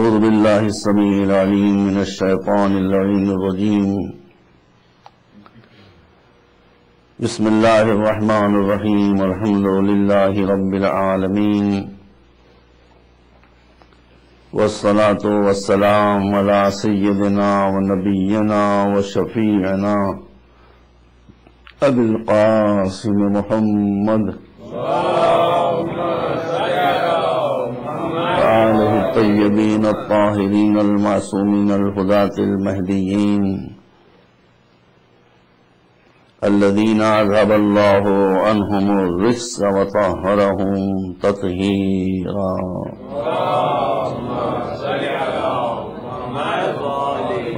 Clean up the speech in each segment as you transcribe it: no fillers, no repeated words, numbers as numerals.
أعوذ بالله السميع العليم من الشيطان اللعين الرجيم. بسم الله الرحمن الرحيم. الحمد لله رب العالمين، والصلاة والسلام على سيدنا ونبينا وشفيعنا أبي القاسم محمد وآله الطيبين الطاهرين المعصومين الهداة المهديين الذين أذهب الله عنهم الرجس وطهرهم تطهيرا.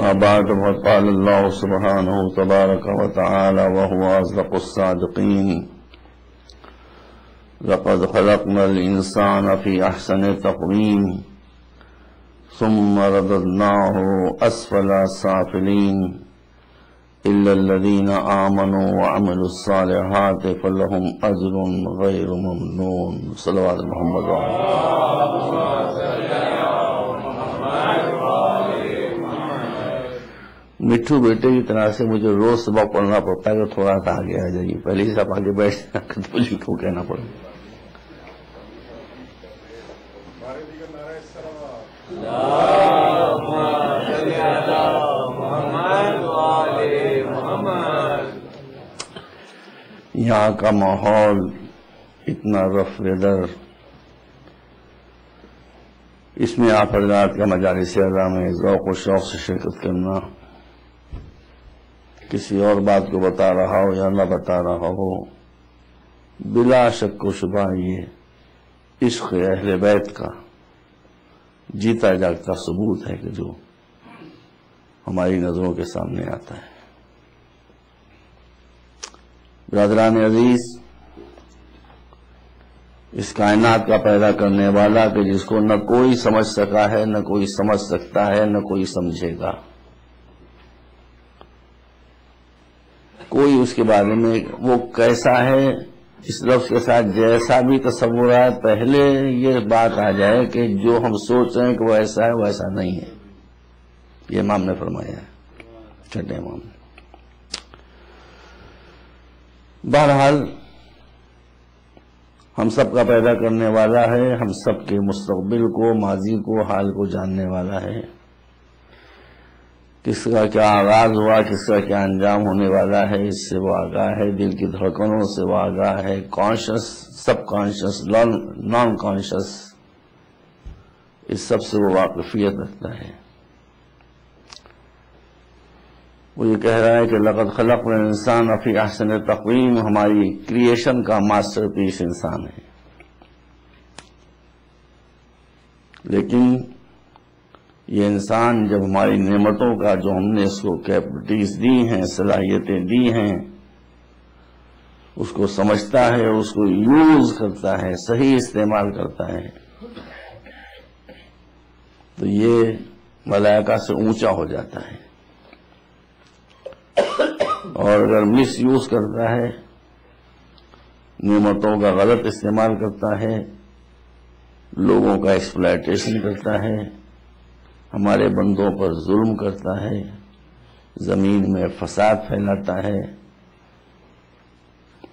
وبعد فقال الله سبحانه تبارك وتعالى وهو أصدق الصادقين: لقد خلقنا الإنسان في أحسن تقويم ثم رددناه أسفل سافلين إلا الذين آمنوا وعملوا الصالحات فلهم أجر غير ممنون. صلوات محمد مٹھو بیٹے کی طرح سے مجھے روز صبح پڑھنا پڑتا ہے، تھوڑا سا آگے آ جائیے، پہلے ہی سب آگے بیٹھ لکھو کہنا پڑے. یہاں کا ماحول اتنا رف ویدر، اس میں آپ حضرات کا مجالس اعلیٰ میں ذوق و شوق سے شرکت کرنا، کسی اور بات کو بتا رہا ہو یا نہ بتا رہا ہو، بلا شک و شبہ یہ عشق اہل بیت کا جیتا جاگتا ثبوت ہے کہ جو ہماری نظروں کے سامنے آتا ہے. برادران عزیز، اس کائنات کا پیدا کرنے والا کہ جس کو نہ کوئی سمجھ سکا ہے، نہ کوئی سمجھ سکتا ہے، نہ کوئی سمجھے گا، کوئی اس کے بارے میں وہ کیسا ہے اس لفظ کے ساتھ جیسا بھی تصور ہے، پہلے یہ بات آ جائے کہ جو ہم سوچ رہے ہیں کہ وہ ایسا ہے وہ ایسا نہیں ہے. یہ امام نے فرمایا ہے، چھٹے امام نے. بہرحال ہم سب کا پیدا کرنے والا ہے، ہم سب کے مستقبل کو، ماضی کو، حال کو جاننے والا ہے. کس کا کیا آغاز ہوا، کس کا کیا انجام ہونے والا ہے، اس سے وہ آگاہ ہے. دل کی دھڑکنوں سے وہ آگاہ ہے. کانشس، سب کانشس، نان کانشس، اس سب سے وہ واقفیت رکھتا ہے. وہ یہ کہہ رہا ہے کہ لقد خلقنا الانسان فی احسن تقویم، ہماری کریشن کا ماسٹر پیس انسان ہے. لیکن یہ انسان جب ہماری نعمتوں کا جو ہم نے اس کو کیپبلٹیز دی ہیں، صلاحیتیں دی ہیں، اس کو سمجھتا ہے، اس کو یوز کرتا ہے، صحیح استعمال کرتا ہے، تو یہ ملائکہ سے اونچا ہو جاتا ہے. اور اگر مس یوز کرتا ہے، نعمتوں کا غلط استعمال کرتا ہے، لوگوں کا ایکسپلائٹیشن کرتا ہے، ہمارے بندوں پر ظلم کرتا ہے، زمین میں فساد پھیلاتا ہے،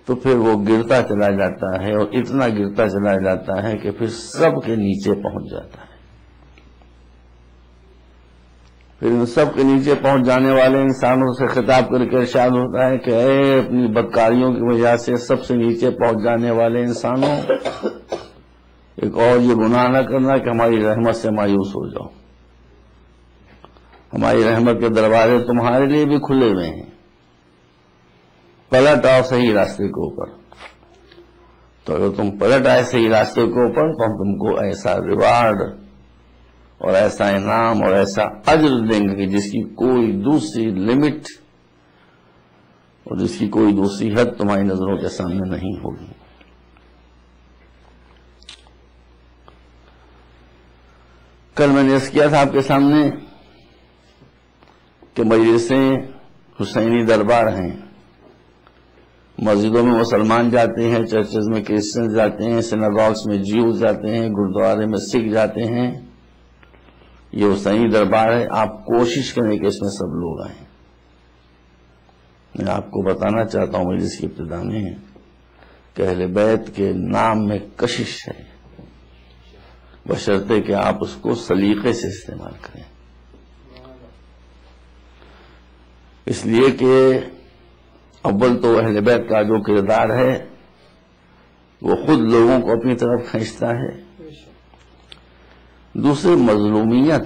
تو پھر وہ گرتا چلا جاتا ہے، اور اتنا گرتا چلا جاتا ہے کہ پھر سب کے نیچے پہنچ جاتا ہے. پھر ان سب کے نیچے پہنچ جانے والے انسانوں سے خطاب کر کے ارشاد ہوتا ہے کہ اے اپنی بدکاریوں کی وجہ سے سب سے نیچے پہنچ جانے والے انسانوں، ایک اور یہ گناہ نہ کرنا کہ ہماری رحمت سے مایوس ہو جاؤ. ہماری رحمت کے دروازے تمہارے لیے بھی کھلے ہوئے ہیں، پلٹ آؤ صحیح راستے کے اوپر. تو اگر تم پلٹ آئے صحیح راستے کے اوپر تو ہم تم کو ایسا ریوارڈ اور ایسا انعام اور ایسا اجر دیں گے کہ جس کی کوئی دوسری لمٹ اور جس کی کوئی دوسری حد تمہاری نظروں کے سامنے نہیں ہوگی. کل میں نے عرض کیا تھا آپ کے سامنے کہ مجلسیں حسینی دربار ہیں. مسجدوں میں مسلمان جاتے ہیں، چرچز میں کرسچن جاتے ہیں، سیناگوگس میں جیوز جاتے ہیں، گردوارے میں سکھ جاتے ہیں. یہ حسینی دربار ہے، آپ کوشش کریں کہ اس میں سب لوگ آئیں۔ میں آپ کو بتانا چاہتا ہوں مجلس کی ابتدا میں کہ اہل بیت کے نام میں کشش ہے، بشرطے کہ آپ اس کو سلیقے سے استعمال کریں، اس لیے کہ اول تو اہل بیت کا جو کردار ہے وہ خود لوگوں کو اپنی طرف کھینچتا ہے، دوسرے مظلومیت،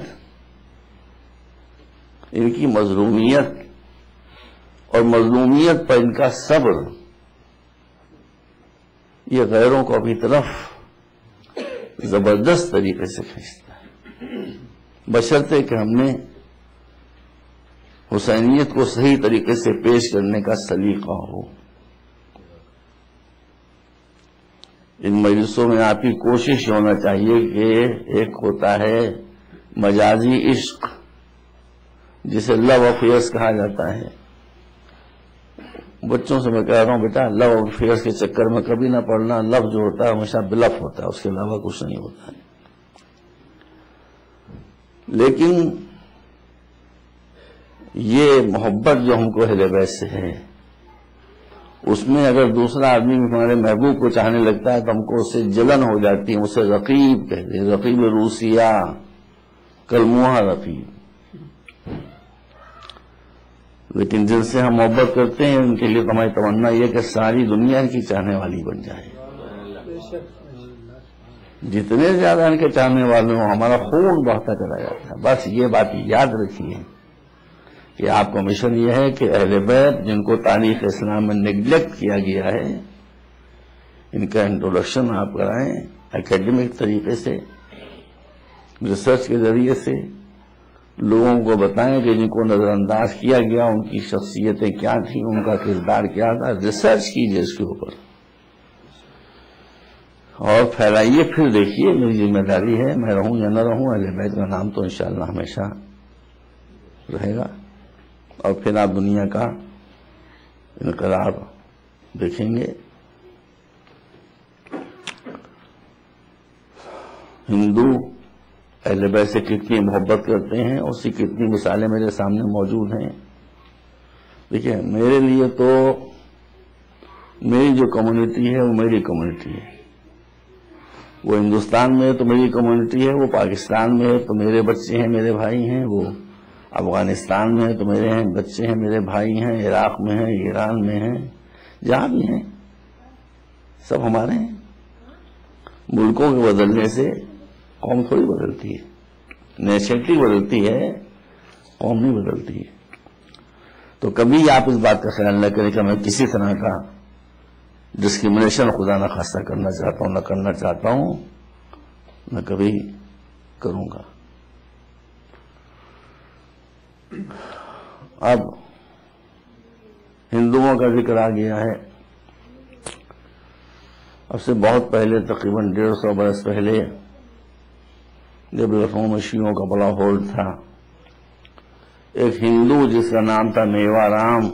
ان کی مظلومیت اور مظلومیت پر ان کا صبر، یہ غیروں کو اپنی طرف زبردست طریقے سے کھینچتا ہے، بشرطے کہ ہم نے حسینیت کو صحیح طریقے سے پیش کرنے کا سلیقہ ہو۔ ان مجلسوں میں آپ کی کوشش ہونا چاہیے کہ ایک ہوتا ہے مجازی عشق جسے لو افیئرس کہا جاتا ہے، بچوں سے میں کہہ رہا ہوں بیٹا لو افیئرس کے چکر میں کبھی نہ پڑنا، لو جو ہوتا ہے ہمیشہ بلف ہوتا ہے، اس کے علاوہ کچھ نہیں ہوتا ہے۔ لیکن یہ محبت جو ہم کو اہل بیت سے ہے، اس میں اگر دوسرا آدمی ہمارے محبوب کو چاہنے لگتا ہے تو ہم کو اس سے جلن ہو جاتی ہے، اسے رقیب کہتے ہیں، رقیب روسیہ، کلموہا رقیب۔ لیکن جن سے ہم محبت کرتے ہیں ان کے لیے ہماری تمنا یہ کہ ساری دنیا کی چاہنے والی بن جائے، جتنے زیادہ ان کے چاہنے والے ہوں ہمارا خون بہتا چلا جاتا ہے۔ بس یہ بات یاد رکھیے کہ آپ کا مشن یہ ہے کہ اہل بیت جن کو تاریخ اسلام میں نیگلیکٹ کیا گیا ہے، ان کا انٹروڈکشن آپ کرائیں اکیڈمک طریقے سے، ریسرچ کے ذریعے سے، لوگوں کو بتائیں کہ جن کو نظر انداز کیا گیا ان کی شخصیتیں کیا تھیں، ان کا کردار کیا تھا، ریسرچ کیجیے اس کے اوپر اور پھیلائیے، پھر دیکھیے میری ذمہ داری ہے، میں رہوں یا نہ رہوں اہل بیت کا نام تو انشاءاللہ ہمیشہ رہے گا، اور پھر آپ دنیا کا انقلاب دیکھیں گے۔ ہندو اہل بیت سے کتنی محبت کرتے ہیں، اس کی کتنی مثالیں میرے سامنے موجود ہیں۔ دیکھیں میرے لیے تو میری جو کمیونٹی ہے وہ میری کمیونٹی ہے، وہ ہندوستان میں ہے تو میری کمیونٹی ہے، وہ پاکستان میں ہے تو میرے بچے ہیں، میرے بھائی ہیں، وہ افغانستان میں ہے تو میرے ہیں بچے ہیں، میرے بھائی ہیں، عراق میں ہیں، ایران میں ہیں، جہاں بھی ہیں سب ہمارے ہیں۔ ملکوں کے بدلنے سے قوم تھوڑی بدلتی ہے، نیشنلٹی بدلتی ہے، قوم نہیں بدلتی ہے۔ تو کبھی آپ اس بات کا خیال نہ کریں کہ میں کسی طرح کا ڈسکریمنیشن خدا نہ خواستہ کرنا چاہتا ہوں، نہ کرنا چاہتا ہوں، نہ کبھی کروں گا۔ اب ہندوؤں کا ذکر آ گیا ہے، اب سے بہت پہلے تقریباً 150 برس پہلے جب لکھنؤ میں شیعوں کا بڑا ہولڈ تھا، ایک ہندو جس کا نام تھا میوا رام،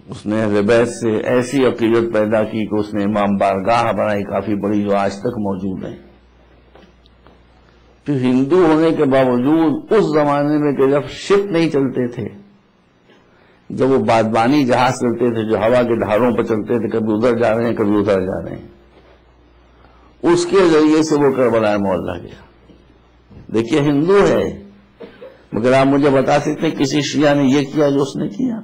اس نے اہل بیت سے ایسی عقیدت پیدا کی کہ اس نے امام بارگاہ بنائی کافی بڑی جو آج تک موجود ہے۔ پھر ہندو ہونے کے باوجود اس زمانے میں کہ جب شپ نہیں چلتے تھے، جب وہ بادبانی جہاز چلتے تھے جو ہوا کے دھاروں پر چلتے تھے، کبھی ادھر جا رہے ہیں کبھی ادھر جا رہے ہیں، اس کے ذریعے سے وہ کربلا معلیٰ گیا۔ دیکھیے ہندو ہے، مگر آپ مجھے بتا سکتے ہیں کسی شیعہ نے یہ کیا جو اس نے کیا؟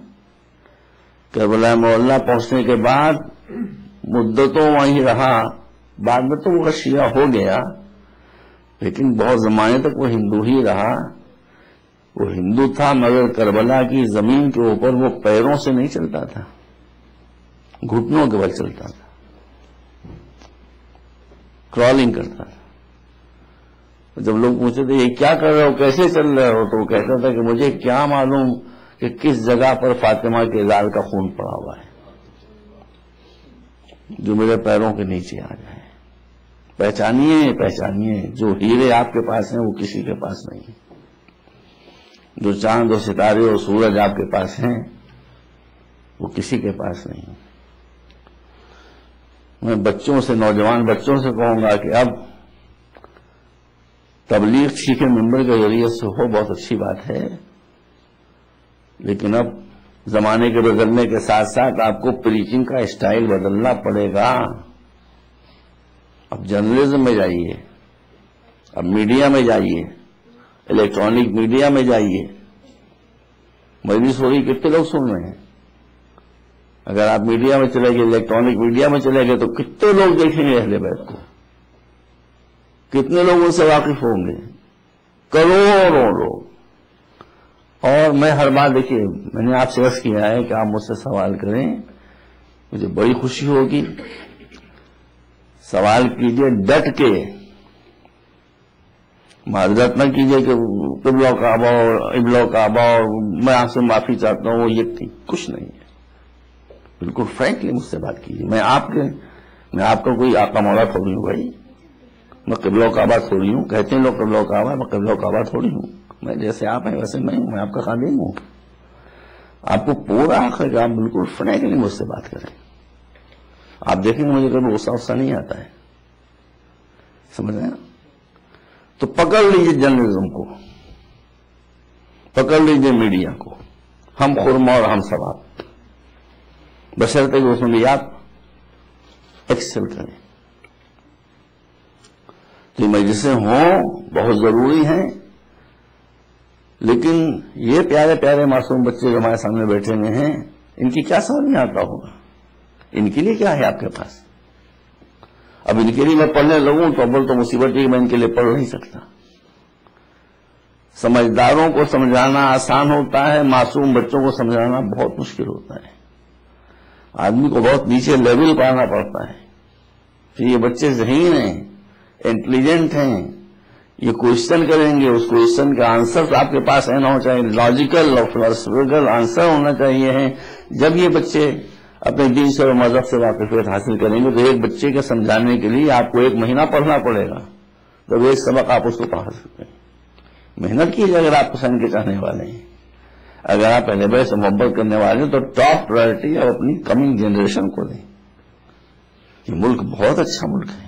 کربلا معلیٰ پہنچنے کے بعد مدتوں وہیں رہا، بعد میں تو وہ شیعہ ہو گیا، لیکن بہت زمانے تک وہ ہندو ہی رہا۔ وہ ہندو تھا مگر کربلا کی زمین کے اوپر وہ پیروں سے نہیں چلتا تھا، گھٹنوں کے بل چلتا تھا، کرالنگ کرتا تھا۔ جب لوگ پوچھتے تھے یہ کیا کر رہے ہو، کیسے چل رہے ہو، تو وہ کہتا تھا کہ مجھے کیا معلوم کہ کس جگہ پر فاطمہ کے لال کا خون پڑا ہوا ہے جو میرے پیروں کے نیچے آ جائے۔ پہچانیے پہچانیے، جو ہیرے آپ کے پاس ہیں وہ کسی کے پاس نہیں ہیں، جو چاند اور ستارے اور سورج آپ کے پاس ہیں وہ کسی کے پاس نہیں ہیں۔ میں بچوں سے، نوجوان بچوں سے کہوں گا کہ اب تبلیغ ٹھیک ہے ممبر کے ذریعے سے ہو، بہت اچھی بات ہے، لیکن اب زمانے کے بدلنے کے ساتھ ساتھ آپ کو پریچنگ کا اسٹائل بدلنا پڑے گا۔ اب جرنلزم میں جائیے، اب میڈیا میں جائیے، الیکٹرانک میڈیا میں جائیے، مجلس ہو رہی کتنے لوگ سن رہے ہیں؟ اگر آپ میڈیا میں چلے گئے، الیکٹرانک میڈیا میں چلے گئے، تو کتنے لوگ دیکھیں گے اہل بیت کو؟ کتنے لوگ ان سے واقف ہوں گے؟ کروڑوں لوگ۔ اور میں ہر بار، دیکھیے میں نے آپ سے عرض کیا ہے کہ آپ مجھ سے سوال کریں، مجھے بڑی خوشی ہوگی۔ سوال کیجئے ڈٹ کے، معذرت نہ کیجئے کہ قبلہ کعبہ اور ابلہ کعبہ اور میں آپ سے معافی چاہتا ہوں، وہ یہ کچھ نہیں ہے۔ بالکل فرینکلی مجھ سے بات کیجیے۔ میں آپ کا کوئی آقا مولا تھوڑی ہوں بھائی، میں قبلہ کعبہ تھوڑی ہوں، کہتے ہیں لوگ قبلہ کعبہ، میں قبلہ کعبہ تھوڑی ہوں۔ میں جیسے آپ ہیں ویسے میں ہوں، میں آپ کا خادم ہوں۔ آپ کو پورا حق ہے کہ آپ بالکل فرینکلی مجھ سے بات کریں۔ آپ دیکھیں گے مجھے کبھی غصہ نہیں آتا ہے، سمجھ رہے ہیں؟ تو پکڑ لیجئے جرنلزم کو، پکڑ لیجئے میڈیا کو، ہم خرما اور ہم ثواب، بشرطے کہ اس میں بھی آپ ایکسل کریں۔ تو یہ مجلسیں ہوں بہت ضروری ہیں، لیکن یہ پیارے پیارے معصوم بچے جو ہمارے سامنے بیٹھے ہوئے ہیں، ان کی کیا سمجھ میں آتا ہوگا؟ ان کے لیے کیا ہے آپ کے پاس؟ اب ان کے لیے میں پڑھنے لگوں تو اول تو مصیبت ہے کہ میں ان کے لیے پڑھ نہیں سکتا۔ سمجھداروں کو سمجھانا آسان ہوتا ہے، معصوم بچوں کو سمجھانا بہت مشکل ہوتا ہے۔ آدمی کو بہت نیچے لیول پہ آنا پڑتا ہے کہ یہ بچے ذہین ہیں، انٹیلیجنٹ ہیں، یہ کوشچن کریں گے، اس کوشچن کا آنسر آپ کے پاس ہے نہ ہو، چاہے لاجیکل اور فلسفیکل آنسر ہونا چاہیے ہے۔ جب یہ بچے اپنے دین سے اور مذہب سے واقفیت حاصل کریں گے تو ایک بچے کے سمجھانے کے لیے آپ کو 1 مہینہ پڑھنا پڑے گا، جب ایک سبق آپ اس کو پڑھا سکتے ہیں۔ محنت کیجیے اگر آپ حسین کے چاہنے والے ہیں، اگر آپ اہل بیت سے محبت کرنے والے ہیں تو ٹاپ پرائرٹی آپ اپنی کمنگ جنریشن کو دیں۔ یہ ملک بہت اچھا ملک ہے،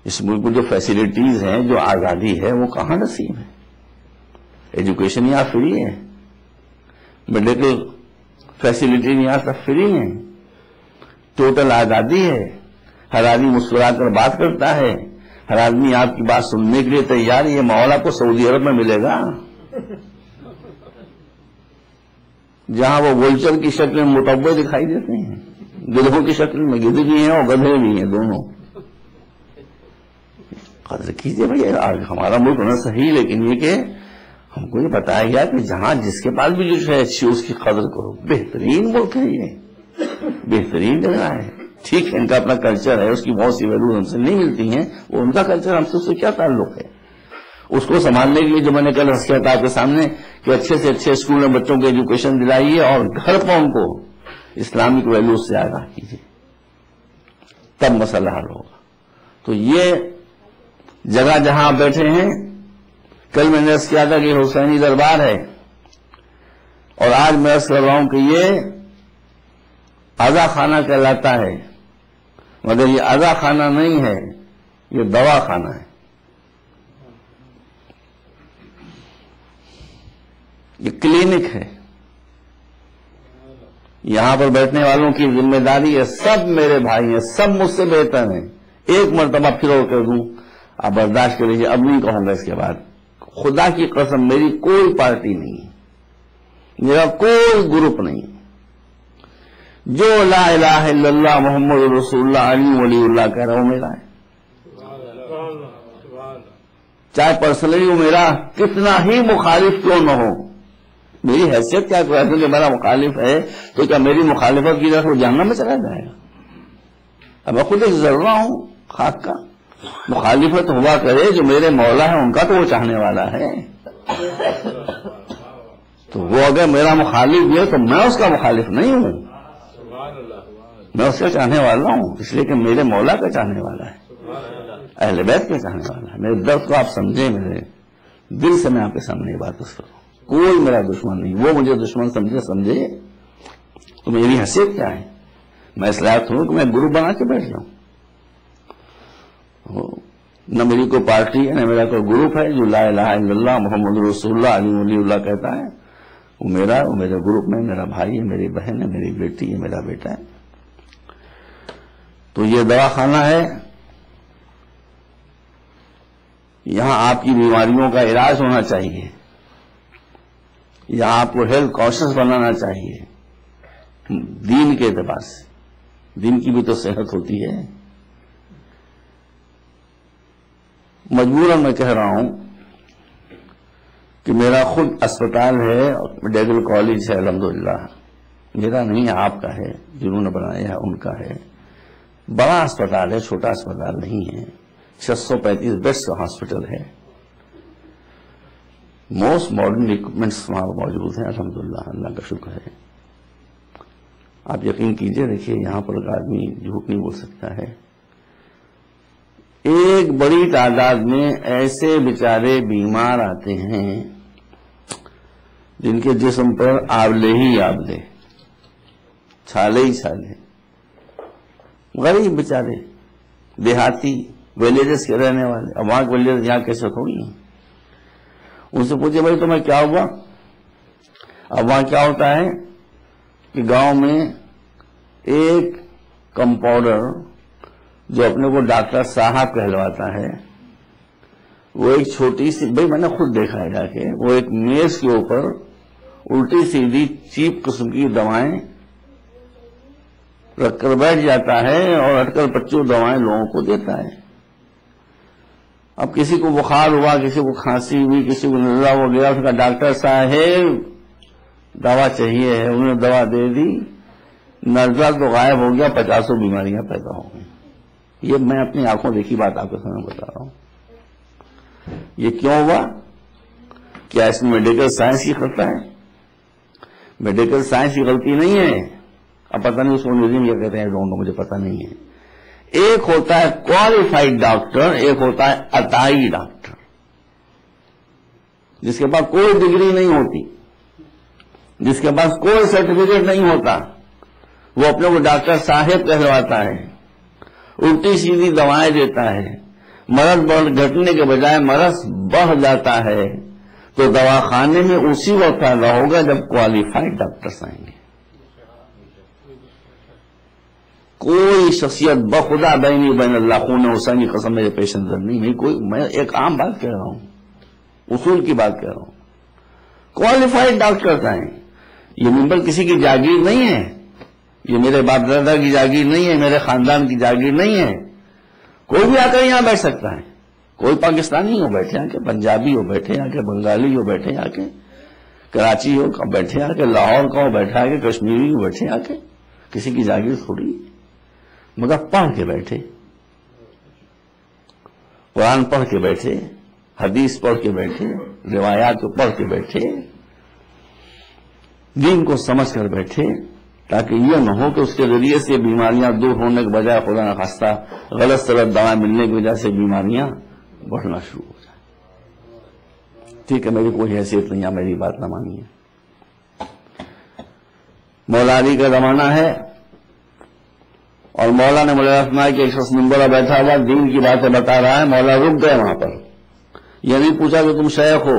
اس ملک میں جو فیسلٹیز ہیں، جو آزادی ہے، وہ کہاں نصیب ہے؟ ایجوکیشن یہاں فری ہے، میڈیکل فیسلٹی یہاں سب فری ہیں، ٹوٹل آزادی ہے، ہر آدمی مسکرا کر بات کرتا ہے، ہر آدمی آپ کی بات سننے کے لیے تیار ہے۔ یہ ماحول آپ کو سعودی عرب میں ملے گا، جہاں وہ وولچر کی شکل میں متوع دکھائی دیتے ہیں، گدھوں کی شکل میں، گدھ بھی ہیں اور گدھے بھی ہیں دونوں۔ قدر کیجیے بھائی، ہمارا ملک ہونا صحیح، لیکن یہ کہ ہم کو یہ بتایا گیا کہ جہاں جس کے پاس بھی جو ہے اچھی اس کی قدر کرو۔ بہترین ملک ہے یہ، بہترین جگہ ہے۔ ٹھیک ہے ان کا اپنا کلچر ہے، اس کی بہت سی ویلوز ہم سے نہیں ملتی ہیں، وہ ان کا کلچر، ہم سے اس سے کیا تعلق ہے؟ اس کو سنبھالنے کے لیے جو میں نے کل کیا تھا آپ کے سامنے کہ اچھے سے اچھے اسکول میں بچوں کو ایجوکیشن دلائیے اور گھر پر ان کو اسلامک ویلوز سے آگاہ کیجیے، تب مسئلہ حل ہوگا۔ تو یہ جگہ جہاں آپ بیٹھے ہیں، کل میں نے عرض کیا تھا کہ حسینی دربار ہے، اور آج میں عرض کر رہا ہوں کہ یہ عزا خانہ کہلاتا ہے، مگر یہ عزا خانہ نہیں ہے، یہ دوا خانہ ہے۔ یہ کلینک ہے، یہاں پر بیٹھنے والوں کی ذمہ داری ہے، سب میرے بھائی ہیں، سب مجھ سے بہتر ہیں۔ ایک مرتبہ پھر اور کر دوں، آپ برداشت کر لیجیے، اب نہیں کہوں گا اس کے بعد۔ خدا کی قسم میری کوئی پارٹی نہیں، میرا کوئی گروپ نہیں، جو لا الہ الا اللہ محمد رسول اللہ علی ولی اللہ کہہ رہا ہوں میرا ہے، چاہے پرسنلی وہ میرا کتنا ہی مخالف کیوں نہ ہو۔ میری حیثیت کیا کہ میرا مخالف ہے تو کیا میری مخالفت کی طرف وہ جہنم میں چلا جائے گا؟ اب میں خود ایک ذرہ ہوں خاک کا، مخالفت ہوا کرے جو میرے مولا ہے ان کا تو وہ چاہنے والا ہے، تو وہ اگر میرا مخالف ہے تو میں اس کا مخالف نہیں ہوں، میں اس کا چاہنے والا ہوں، اس لیے کہ میرے مولا کا چاہنے والا ہے، اہل بیت کا چاہنے والا ہے۔ میرے درد کو آپ سمجھیں، میرے دل سے میں آپ کے سامنے یہ بات کروں، کوئی میرا دشمن نہیں، وہ مجھے دشمن سمجھے تو میری حیثیت کیا ہے؟ میں اس لائق ہوں کہ میں گروپ بنا کے بیٹھ جاؤں؟ نہ میری کوئی پارٹی ہے، نہ میرا کوئی گروپ ہے جو لا الہ الا اللہ محمد رسول اللہ علی ولی اللہ کہتا ہے. وہ میرا، وہ میرے گروپ میں میرا بھائی ہے، میری بہن ہے، میری بیٹی ہے، میرا بیٹا ہے. تو یہ دواخانہ ہے، یہاں آپ کی بیماریوں کا علاج ہونا چاہیے، یہاں آپ کو ہیلتھ کانشیس بنانا چاہیے دین کے اعتبار سے. دین کی بھی تو صحت ہوتی ہے. مجبوراً میں کہہ رہا ہوں کہ میرا خود اسپتال ہے، میڈیکل کالج ہے، الحمدللہ میرا نہیں ہے، آپ کا ہے، جنہوں نے بنایا ہے ان کا ہے. بڑا اسپتال ہے، چھوٹا اسپتال نہیں ہے. 635 بیڈس کا ہاسپٹل ہے. موسٹ ماڈرن اکوپمنٹس وہاں موجود ہیں، الحمدللہ اللہ کا شکر ہے. آپ یقین کیجئے، دیکھیے یہاں پر آدمی جھوٹ نہیں بول سکتا ہے. ایک بڑی تعداد میں ایسے بیچارے بیمار آتے ہیں جن کے جسم پر آبلے ہی آبلے، چھالے ہی چھالے، غریب بیچارے، دیہاتی، ویلیجز کے رہنے والے. اب وہاں کے ویلیجز یہاں کیسے تھوڑی ہیں. ان سے پوچھے بھائی تمہیں کیا ہوا؟ اب وہاں کیا ہوتا ہے کہ گاؤں میں ایک کمپاؤنڈر جو اپنے کو ڈاکٹر صاحب کہلواتا ہے، وہ ایک چھوٹی سی، بھائی میں نے خود دیکھا ہے جا کے، وہ ایک میز کے اوپر الٹی سیدھی چیپ قسم کی دوائیں رکھ کر بیٹھ جاتا ہے اور اٹکل پچو دوائیں لوگوں کو دیتا ہے. اب کسی کو بخار ہوا، کسی کو کھانسی ہوئی، کسی کو نزلہ ہو گیا، اس کا ڈاکٹر صاحب دوا چاہیے ہے، انہوں نے دوا دے دی، نزلہ تو غائب ہو گیا، 50 بیماریاں پیدا ہو گئی. یہ میں اپنی آنکھوں دیکھی بات آپ کے سامنے بتا رہا ہوں. یہ کیوں ہوا؟ کیا اس میں میڈیکل سائنس کی غلطی ہے؟ میڈیکل سائنس کی غلطی نہیں ہے. اب پتہ نہیں اس کو انگریزی میں کیا کہتے ہیں، مجھے پتہ نہیں ہے. ایک ہوتا ہے کوالیفائڈ ڈاکٹر، ایک ہوتا ہے عطائی ڈاکٹر، جس کے پاس کوئی ڈگری نہیں ہوتی، جس کے پاس کوئی سرٹیفکیٹ نہیں ہوتا، وہ اپنے کو ڈاکٹر صاحب کہلواتا ہے، الٹی سیدھی دوائیں دیتا ہے. مرض گھٹنے کے بجائے مرض بڑھ جاتا ہے. تو دواخانے میں اسی وقت فائدہ ہوگا جب کوالیفائڈ ڈاکٹرز آئیں گے. کوئی شخصیت بخدا بینی بین اللہ خون حسین کی قسم میرے پیش نظر نہیں. میں ایک عام بات کہہ رہا ہوں، اصول کی بات کہہ رہا ہوں. کوالیفائڈ ڈاکٹرز آئیں. یہ ممبر کسی کی جاگیر نہیں ہے، یہ میرے باپ دادا کی جاگیر نہیں ہے، میرے خاندان کی جاگیر نہیں ہے. کوئی بھی آ کر یہاں بیٹھ سکتا ہے. کوئی پاکستانی ہو بیٹھے آ کے، پنجابی ہو بیٹھے آ کے، بنگالی ہو بیٹھے آ کے، کراچی ہو بیٹھے آ کے، لاہور کا ہو بیٹھے آ کے، کشمیری ہو بیٹھے آ کے. کسی کی جاگیر تھوڑی، مگر پڑھ کے بیٹھے، قرآن پڑھ کے بیٹھے، حدیث پڑھ کے بیٹھے، روایات کو پڑھ کے بیٹھے، دین کو سمجھ کر بیٹھے، تاکہ یہ نہ ہو کہ اس کے ذریعے سے بیماریاں دور ہونے کے بجائے خدا نخواستہ غلط سلط دوائیں ملنے کی وجہ سے بیماریاں بڑھنا شروع ہو جائیں. ٹھیک ہے، میری کوئی حیثیت نہیں ہے، میری بات نہ مانیے. مولا علی کا زمانہ ہے اور مولا نے مجھے فرمایا کہ ایک شخص ممبر پر بیٹھا ہوا دین کی باتیں بتا رہا ہے. مولا رک گئے وہاں پر. یہ نہیں پوچھا کہ تم شیخ ہو،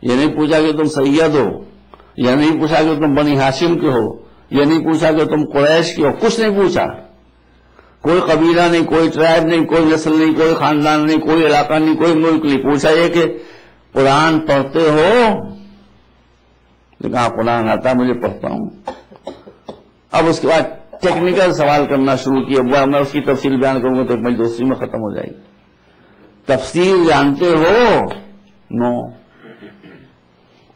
یہ نہیں پوچھا کہ تم سید ہو، یہ نہیں پوچھا کہ تم بنی ہاشم کے ہو، یہ نہیں پوچھا کہ تم قریش کے ہو. کچھ نہیں پوچھا. کوئی قبیلہ نہیں، کوئی ٹرائب نہیں، کوئی نسل نہیں، کوئی خاندان نہیں، کوئی علاقہ نہیں، کوئی ملک نہیں. پوچھا یہ کہ قرآن پڑھتے ہو؟ کہا قرآن آتا مجھے، پڑھتا ہوں. اب اس کے بعد ٹیکنیکل سوال کرنا شروع کیا. وہ میں اس کی تفصیل بیان کروں گا تو میری دوستی میں ختم ہو جائے گی. تفسیر جانتے ہو؟ نو.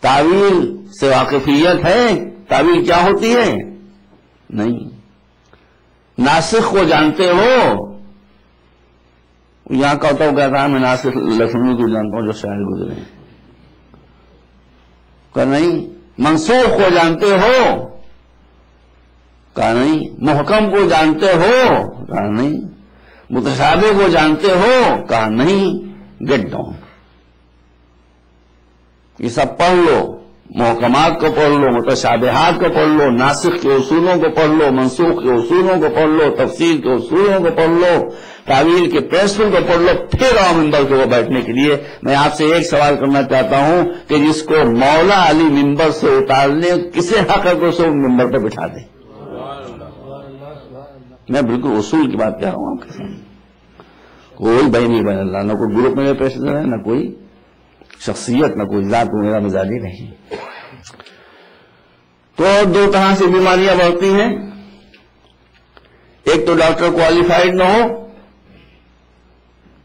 تعویل سے واقفیت ہے؟ تعویل کیا ہوتی ہے؟ نہیں. ناسخ کو جانتے ہو؟ یہاں کا ہوتا ہوں کہتا ہے میں ناسخ لکھنوی کو جانتا ہوں جو شاعر گزرے ہیں. کہا نہیں. منسوخ کو جانتے ہو؟ کہا نہیں. محکم کو جانتے ہو؟ کہا نہیں. متشابہ کو جانتے ہو؟ کہا نہیں. Get down. یہ سب پڑھ لو. محکمات کو پڑھ لو، متشابہات کو پڑھ لو، ناسخ کے اصولوں کو پڑھ لو، منسوخ کے اصولوں کو پڑھ لو، تفسیر کے اصولوں کو پڑھ لو. تعویل کے پرنسپل کو پڑھ لو، پھر آؤ ممبر کے اوپر بیٹھنے کے لیے۔ میں آپ سے ایک سوال کرنا چاہتا ہوں کہ جس کو مولا علی ممبر سے اتارنے کسے حق ہے کو سو ممبر پہ بٹھا دے؟ میں بالکل اصول کی بات کہہ رہا ہوں آپ کے سامنے۔ کوئی بھائی نہیں بین اللہ، نہ کوئی گروپ میں پیشنر ہے، نہ کوئی شخصیت، نہ کوئی ذات، میرا مزاجی نہیں۔ تو دو طرح سے بیماریاں بڑھتی ہیں، ایک تو ڈاکٹر کوالیفائڈ نہ ہو،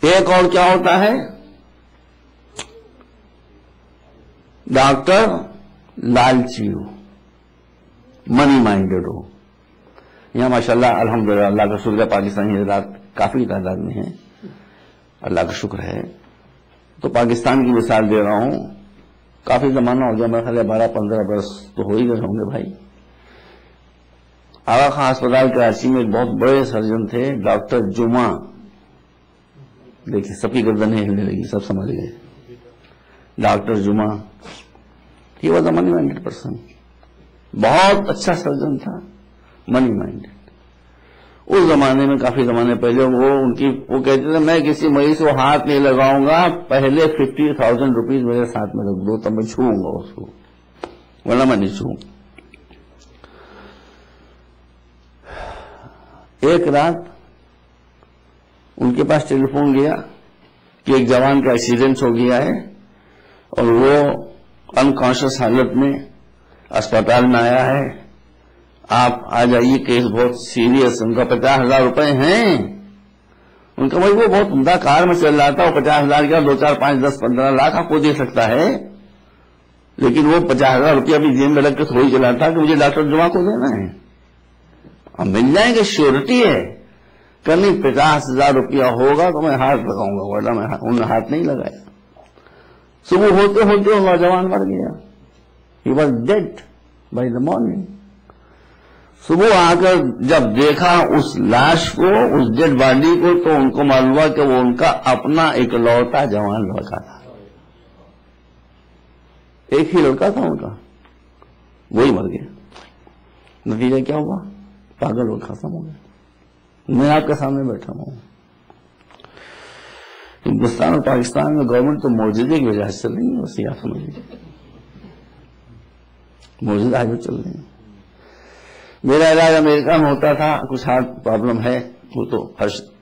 ایک اور کیا ہوتا ہے ڈاکٹر لالچی ہو، منی مائنڈڈ ہو۔ یہاں ماشاءاللہ الحمدللہ اللہ کا شکر ہے پاکستانی حضرات کافی تعداد میں ہیں، اللہ کا شکر ہے۔ تو پاکستان کی مثال دے رہا ہوں، کافی زمانہ ہو گیا، میرا خیال ہے 12-15 برس تو ہو ہی گئے ہوں گے بھائی۔ آغا خان ہسپتال کراچی میں ایک بہت بڑے سرجن تھے ڈاکٹر جمعہ، دیکھیے سب کی گردنیں ہلنے لگی، سب سمجھ گئے، ڈاکٹر جمعہ، he was a money minded person, بہت اچھا سرجن تھا، منی مائنڈڈ۔ اس زمانے میں کافی زمانے پہلے وہ کہتے تھے میں کسی مریض کو ہاتھ نہیں لگاؤں گا، پہلے 50,000 روپیز میرے ساتھ میں رکھ دو تب میں چھوؤں گا اس کو، ورنہ میں نہیں چھوؤں۔ ایک رات ان کے پاس ٹیلی فون گیا کہ ایک جوان کا ایکسیڈنٹ ہو گیا ہے اور وہ انکانشیس حالت میں اسپتال میں آیا ہے، آپ آ جائیے، کیس بہت سیریس، ان کا 50,000 روپے ہیں۔ ان کا بھائی وہ بہت عمدہ کار میں چل رہا تھا، وہ 50,000 کیا 2, 4, 5, 10, 15 لاکھ آپ کو دے سکتا ہے، لیکن وہ 50,000 روپیہ بھی جیب میں رکھ کے تھوڑی چلا تھا کہ مجھے ڈاکٹر جمعہ کو دینا ہے، اب مل جائیں گے، شیورٹی ہے۔ کہ نہیں 50,000 روپیہ ہوگا تو میں ہاتھ لگاؤں گا، ورنہ میں انہوں نے ہاتھ نہیں لگایا۔ صبح ہوتے ہوتے نوجوان مر گیا، he was dead by the morning. صبح آ کر جب دیکھا اس لاش کو، اس ڈیڈ باڈی کو، تو ان کو معلوم ہوا کہ وہ ان کا اپنا اکلوتا جوان لڑکا تھا، ایک ہی لڑکا تھا ان کا، وہی مر گیا۔ نتیجہ کیا ہوا؟ پاگل اور ختم ہو گیا۔ میں آپ کے سامنے بیٹھا ہوں، ہندوستان اور پاکستان میں گورنمنٹ تو معجزے کی وجہ سے چل رہی ہے، ویسے آپ سمجھ لیجیے معجزہ آگے چل رہی ہے۔ میرا علاج امریکہ میں ہوتا تھا، کچھ ہارٹ پرابلم ہے، وہ تو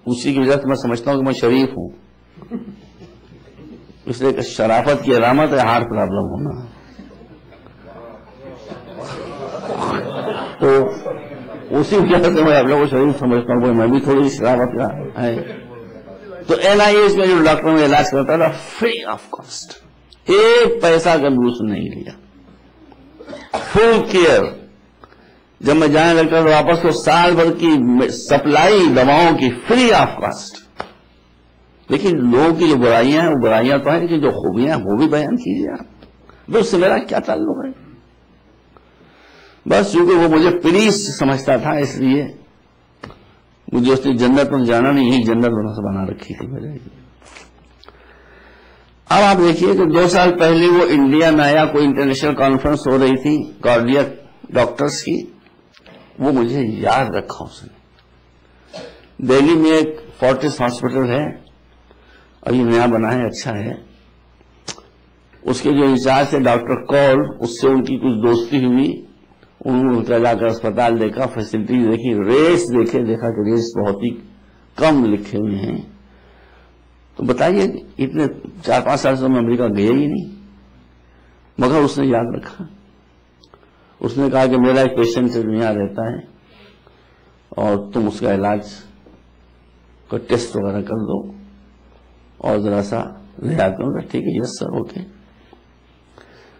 اسی کی وجہ سے میں سمجھتا ہوں کہ میں شریف ہوں، اس لیے کہ شرافت کی علامت ہے ہارٹ پرابلم ہونا۔ تو اسی وجہ سے میں آپ لوگوں کو شریف سمجھتا ہوں، میں بھی تھوڑی شرافت کا ہے۔ تو NIH میں جو ڈاکٹر میں علاج کرتا تھا فری آف کاسٹ، ایک پیسہ کا بھی اس نے نہیں لیا، فل کیئر۔ جب میں جانے لگتا تو واپس تو سال بھر کی سپلائی دواؤں کی فری آف کاسٹ۔ لیکن لوگوں کی جو برائیاں ہیں وہ برائیاں تو ہیں، لیکن جو خوبیاں ہیں وہ بھی بیان کیجیے آپ۔ اس سے میرا کیا تعلق ہے؟ بس چونکہ وہ مجھے پلیس سمجھتا تھا، اس لیے مجھے اس نے جنت میں جانا نہیں، یہی جنت انہوں سے بنا رکھی تھی میرے لیے۔ اب آپ دیکھیے کہ 2 سال پہلے وہ انڈیا میں آیا، کوئی انٹرنیشنل کانفرنس ہو رہی تھی کارڈیاک ڈاکٹرز کی، وہ مجھے یاد رکھا اس نے۔ دہلی میں ایک فورٹس ہاسپٹل ہے، ابھی نیا بنا ہے، اچھا ہے، اس کے جو انچارج تھے ڈاکٹر کول، اس سے ان کی کچھ دوستی ہوئی، انہوں نے جا کر اسپتال دیکھا، فیسلٹی دیکھی، ریٹس دیکھے، دیکھا کہ ریٹس بہت ہی کم لکھے ہوئے ہیں۔ تو بتائیے اتنے 4-5 سال سے میں امریکہ گیا ہی نہیں، مگر اس نے یاد رکھا۔ اس نے کہا کہ میرا ایک پیشنٹ یہاں رہتا ہے اور تم اس کا علاج کا ٹیسٹ وغیرہ کر دو اور ذرا سا لے آتے ہوں۔ ٹھیک ہے، یس سر، اوکے۔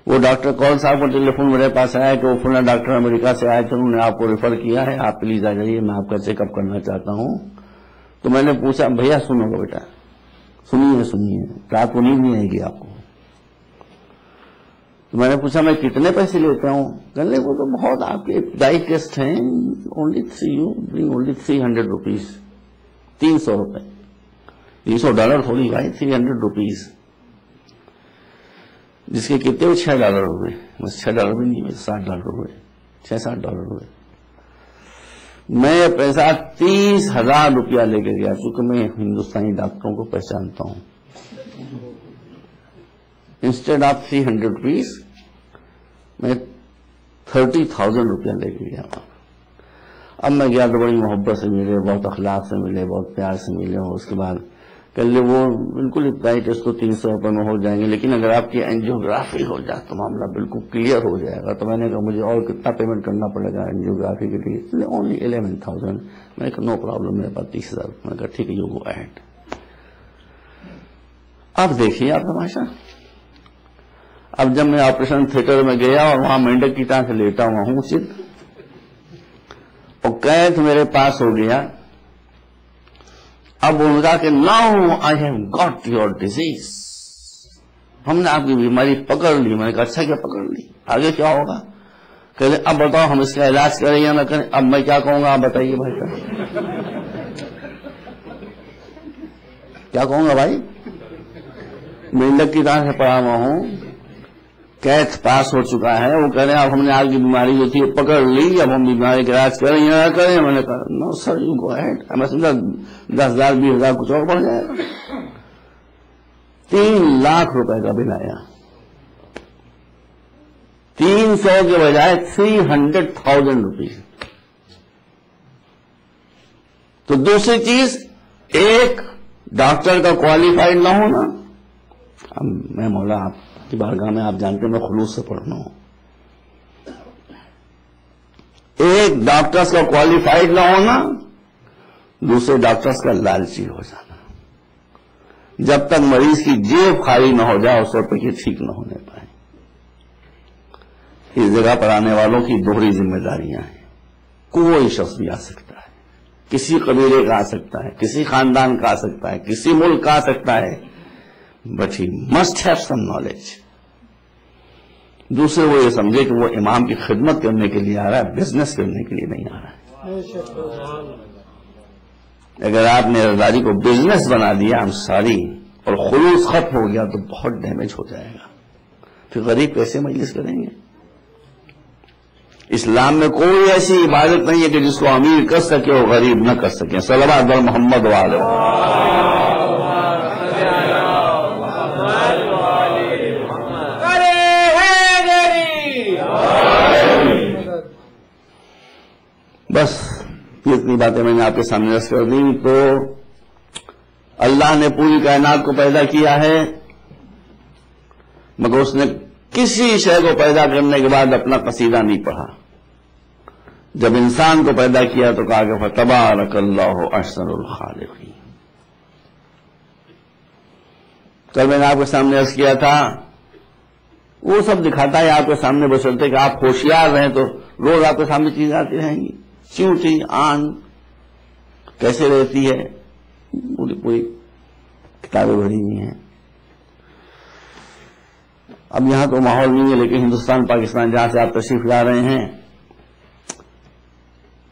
وہ ڈاکٹر کول صاحب کو ٹیلی فون میرے پاس آیا کہ وہ فلاں ڈاکٹر امریکہ سے آئے تھے، انہوں نے آپ کو ریفر کیا ہے، آپ پلیز آ جائیے، میں آپ کا چیک اپ کرنا چاہتا ہوں۔ تو میں نے پوچھا بھیا سنو گا بیٹا، سنیے، رات کو نیند نہیں آئے گی آپ کو۔ تو میں نے پوچھا میں کتنے پیسے لیتا ہوں؟ کہنے وہ تو بہت آپ کے ابتدائی ٹیسٹ ہیں، اونلی 300 روپیز، 300 روپے، $300 تھوڑی بھائی، 300 روپیز، جس کے کتنے ہوئے $6 ہوئے، بس $6 بھی نہیں ہوئے، $60 ہوئے، $6-7 ہوئے۔ میں پیسہ 30,000 روپیہ لے کے گیا، چونکہ میں ہندوستانی ڈاکٹروں کو پہچانتا ہوں. انسٹیڈ آف 300 روپیز میں 30,000 روپیہ لے کے گیا. اب میں گیا تو بڑی محبت سے ملے، بہت اخلاق سے ملے، بہت پیار سے ملے. اور اس کے بعد کہ لے وہ بالکل اتنا ٹیسٹ تو 300 روپے میں ہو جائیں گے، لیکن اگر آپ کی اینجیوگرافی ہو جائے تو معاملہ بالکل کلیئر ہو جائے گا. تو میں نے کہا مجھے اور کتنا پیمنٹ کرنا پڑے گا اینجیوگرافی کے لیے؟ اونلی 11,000. میں نے کہا نو پرابلم، میرے پاس 30,000. میں نے کہا ٹھیک ہے، یو گو ایڈ. اب دیکھیے آپ تماشا. اب جب میں آپریشن تھیٹر میں گیا اور وہاں مینڈک کی طرح سے لیٹا ہوا ہوں صرف، اور قید میرے پاس ہو گیا. اب ان کا کہ now I have got your disease, ہم نے آپ کی بیماری پکڑ لی. میں نے کہا اچھا کیا پکڑ لی، آگے کیا ہوگا؟ کہ اب بتاؤ ہم اس کا علاج کریں یا نہ کریں. اب میں کیا کہوں گا آپ بتائیے بھائی صاحب، کیا کہوں گا بھائی؟ مینڈک کی طرح سے پڑا ہوا ہوں، قید پاس ہو چکا ہے. وہ کہہ رہے ہیں اب ہم نے آپ کی بیماری جو تھی وہ پکڑ لی، اب ہم بیماری کا علاج کریں یا نہ کریں. میں نے کہا نو سر یو گو ایڈ. میں سمجھا 10,000 20,000 کچھ اور بڑھ جائے گا. 3 لاکھ روپے کا بل آیا. 300 کے بجائے 300,000 روپیز. تو دوسری چیز، ایک ڈاکٹر کا کوالیفائڈ نہ ہونا. اب میں مولا آپ کی بارگاہ میں آپ جانتے ہیں میں خلوص سے پڑھنا ہوں. ایک ڈاکٹرز کا کوالیفائڈ نہ ہونا، دوسرے ڈاکٹرز کا لالچی ہو جانا. جب تک مریض کی جیب خالی نہ ہو جائے اس وقت تک یہ ٹھیک نہ ہونے پائے. اس جگہ پر آنے والوں کی دوہری ذمہ داریاں ہیں. کوئی شخص بھی آ سکتا ہے، کسی قبیلے کا آ سکتا ہے، کسی خاندان کا آ سکتا ہے، کسی ملک کا آ سکتا ہے، but he must have some knowledge. دوسرے وہ یہ سمجھے کہ وہ امام کی خدمت کرنے کے لیے آ رہا ہے، بزنس کرنے کے لیے نہیں آ رہا ہے. اگر آپ نے رضاداری کو بزنس بنا دیا ہم ساری اور خلوص ختم ہو گیا تو بہت ڈیمیج ہو جائے گا. پھر غریب کیسے مجلس کریں گے؟ اسلام میں کوئی ایسی عبادت نہیں ہے کہ جس کو امیر کر سکے اور غریب نہ کر سکے. صلوات بر محمد والے. بس یہ اتنی باتیں میں نے آپ کے سامنے رکھ کر دی. تو اللہ نے پوری کائنات کو پیدا کیا ہے، مگر اس نے کسی شے کو پیدا کرنے کے بعد اپنا قصیدہ نہیں پڑھا. جب انسان کو پیدا کیا تو کہا کہ فتبارک اللہ احسن الخالقین. کل میں نے آپ کے سامنے عرض کیا تھا، وہ سب دکھاتا ہے آپ کے سامنے بشرطے کہ آپ ہوشیار رہیں تو روز آپ کے سامنے چیزیں آتی رہیں گی. چیونٹی آن کیسے رہتی ہے، پوری کتابیں بھری ہوئی ہیں. اب یہاں تو ماحول نہیں ہے، لیکن ہندوستان پاکستان جہاں سے آپ تشریف لا رہے ہیں،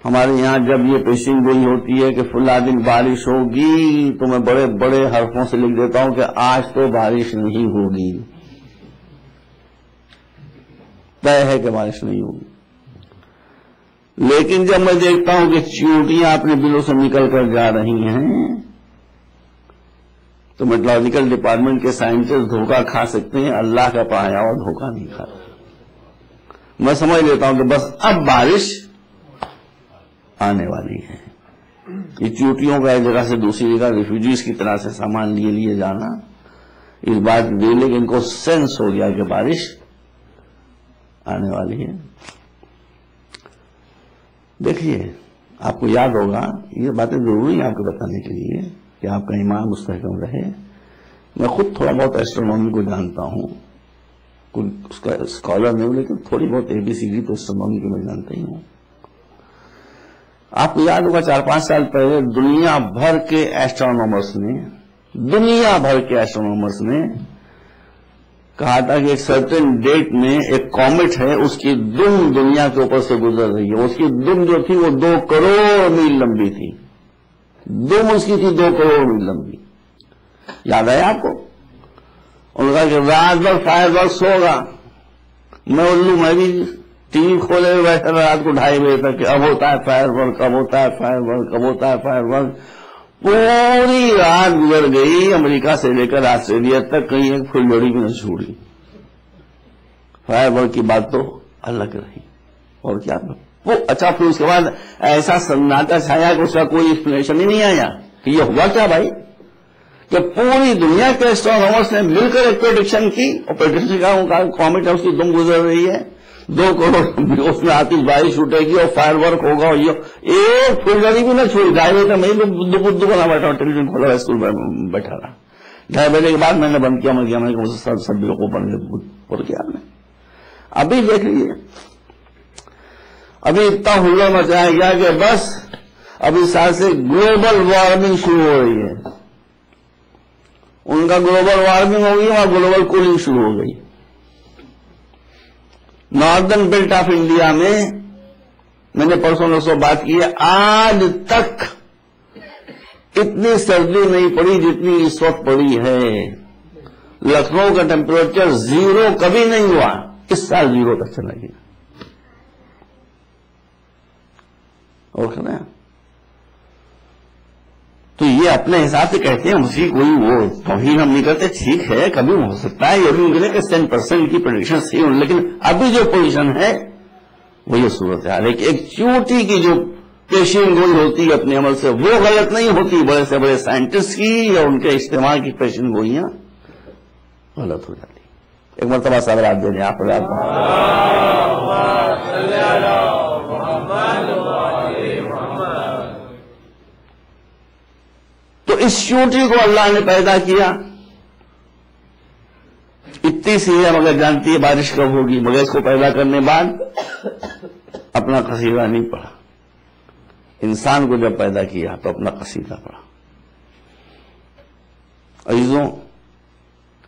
ہمارے یہاں جب یہ پیشین گوئی ہوتی ہے کہ فلاں دن بارش ہوگی تو میں بڑے بڑے حرفوں سے لکھ دیتا ہوں کہ آج تو بارش نہیں ہوگی، طے ہے کہ بارش نہیں ہوگی. لیکن جب میں دیکھتا ہوں کہ چیونٹیاں اپنے بلوں سے نکل کر جا رہی ہیں تو میٹرولوجیکل ڈپارٹمنٹ کے سائنٹسٹ دھوکہ کھا سکتے ہیں، اللہ کا پایا اور دھوکہ نہیں کھاتا. میں سمجھ لیتا ہوں کہ بس اب بارش آنے والی ہے. یہ چیونٹیوں کا ایک جگہ سے دوسری جگہ ریفیوجیز کی طرح سے سامان لیے جانا، اس بات دے لے کہ ان کو سینس ہو گیا کہ بارش آنے والی ہے. دیکھیے آپ کو یاد ہوگا، یہ باتیں ضروری ہیں آپ کو بتانے کے لیے کہ آپ کا ایمان مستحکم رہے. میں خود تھوڑا بہت ایسٹرونومی کو جانتا ہوں، کوئی اس کا اسکالر نہیں ہوں، لیکن تھوڑی بہت ABCD تو ایسٹرونومی کو میں جانتا ہی ہوں. آپ کو یاد ہوگا 4-5 سال پہلے دنیا بھر کے ایسٹرونومرز نے کہا تھا کہ ایک سرٹن ڈیٹ میں ایک کومیٹ ہے، اس کی دم دنیا کے اوپر سے گزر رہی ہے. اس کی دم جو تھی وہ 2 کروڑ میل لمبی تھی. دم اس کی تھی 2 کروڑ میل لمبی. یاد آیا آپ کو؟ انہوں نے کہا کہ رات بھر فائر ورکس ہوگا. میں بھی ٹی وی کھولے ہوئے بیٹھے رات کو 2:30 بجے تک کہ اب ہوتا ہے فائر ورک، اب ہوتا ہے فائر ورک، اب ہوتا ہے فائر ورک. پوری رات گزر گئی، امریکہ سے لے کر آسٹریلیا تک کہیں ایک پھلجھڑی بھی نہ چھوڑی. فائر ورک کی بات تو الگ رہی. اور کیا وہ اچھا، پھر اس کے بعد ایسا سناٹا چھایا کہ اس کا کوئی ایکسپلینیشن ہی نہیں آیا کہ یہ ہوا کیا بھائی، کہ پوری دنیا کے اسٹرانومرز نے مل کر ایک پریڈکشن کی، اور پریڈکشن کا کومیٹ ہے اس کی دم گزر رہی ہے، 2 کروڑ اس میں آتش بارش چھوٹے گی اور فائر ورک ہوگا، اور یہ ایک پھلجھڑی بھی نہ چھوڑی. 2:30 بجے تک میں بدو بنا بیٹھا، ٹیلی ویژن کھولا، اسکول میں بیٹھا رہا. 2:30 بجے کے بعد میں نے بند کیا. میں نے سب لوگوں کو بند اور کیا میں ابھی دیکھ لیجیے، ابھی اتنا ہلا مچایا گیا کہ بس ابھی سال سے گلوبل وارمنگ شروع ہو رہی ہے. ان کا گلوبل وارمنگ ہو گئی اور گلوبل کولنگ شروع ہو گئی. ناردرن بیلٹ آف انڈیا میں نے پرسوں سے بات کی ہے، آج تک اتنی سردی نہیں پڑی جتنی اس وقت پڑی ہے. لکھنؤ کا ٹیمپریچر 0 کبھی نہیں ہوا، اس سال 0 تک چلا گیا. اور کہنا تو یہ اپنے حساب سے کہتے ہیں، اسی کوئی وہ توہین ہم نہیں کرتے. ٹھیک ہے، کبھی ہو سکتا ہے یہ بھی ممکن ہے کہ 10% کی پریڈکشن صحیح ہو، لیکن ابھی جو پوزیشن ہے وہ یہ صورت ہے. لیکن ایک چوٹی کی جو پیشین گوئی ہوتی ہے اپنے عمل سے، وہ غلط نہیں ہوتی. بڑے سے بڑے سائنٹسٹ کی یا ان کے اجتماع کی پیشین گوئیاں غلط ہو جاتی. ایک مرتبہ صبرات دے دیں آپ. تو اس چوٹی کو اللہ نے پیدا کیا، اتنی سی ہے مگر جانتی ہے بارش کب ہوگی. مگر اس کو پیدا کرنے بعد اپنا قصیدہ نہیں پڑھا. انسان کو جب پیدا کیا تو اپنا قصیدہ پڑھا. عزیزوں،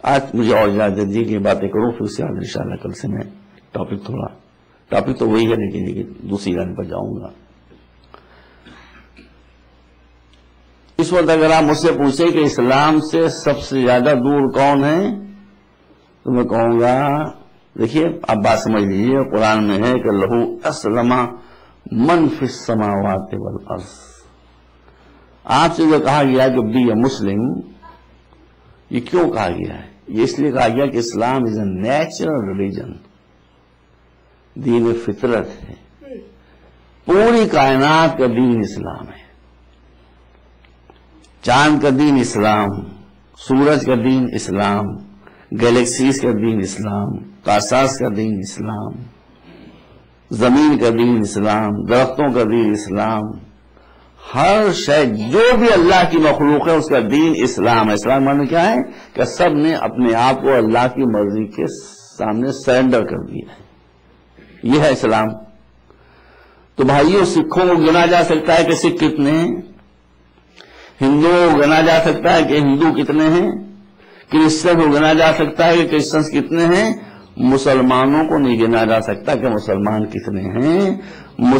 آج مجھے اور اجازت دی کہ باتیں کروں، پھر سے آج انشاءاللہ کل سے میں ٹاپک تو وہی ہے لیکن دوسری لائن پر جاؤں گا. اس وقت اگر آپ مجھ سے پوچھیں کہ اسلام سے سب سے زیادہ دور کون ہے تو میں کہوں گا، دیکھیے آپ بات سمجھ لیجیے، قرآن میں ہے کہ لہو اسلم من فی السماوات والارض. آپ سے جو کہا گیا کہ بی اے مسلم، یہ کیوں کہا گیا ہے؟ یہ اس لیے کہا گیا کہ اسلام از اے نیچرل ریلیجن، دین فطرت ہے. پوری کائنات کا دین اسلام ہے. چاند کا دین اسلام، سورج کا دین اسلام، گیلیکسیز کا دین اسلام، کاساس کا دین اسلام، زمین کا دین اسلام، درختوں کا دین اسلام. ہر شے جو بھی اللہ کی مخلوق ہے اس کا دین اسلام ہے. اسلام معنی کیا ہے؟ کہ سب نے اپنے آپ کو اللہ کی مرضی کے سامنے سرنڈر کر دیا ہے. یہ ہے اسلام. تو بھائیوں، سکھوں کو گنا جا سکتا ہے کہ سکھ کتنے ہیں، ہندوؤں کو گنا جا سکتا ہے کہ ہندو کتنے ہیں، کرسچن کو گنا جا سکتا ہے کہ کرسچنس کتنے ہیں. مسلمانوں کو نہیں گنا جا سکتا کہ مسلمان کتنے ہیں.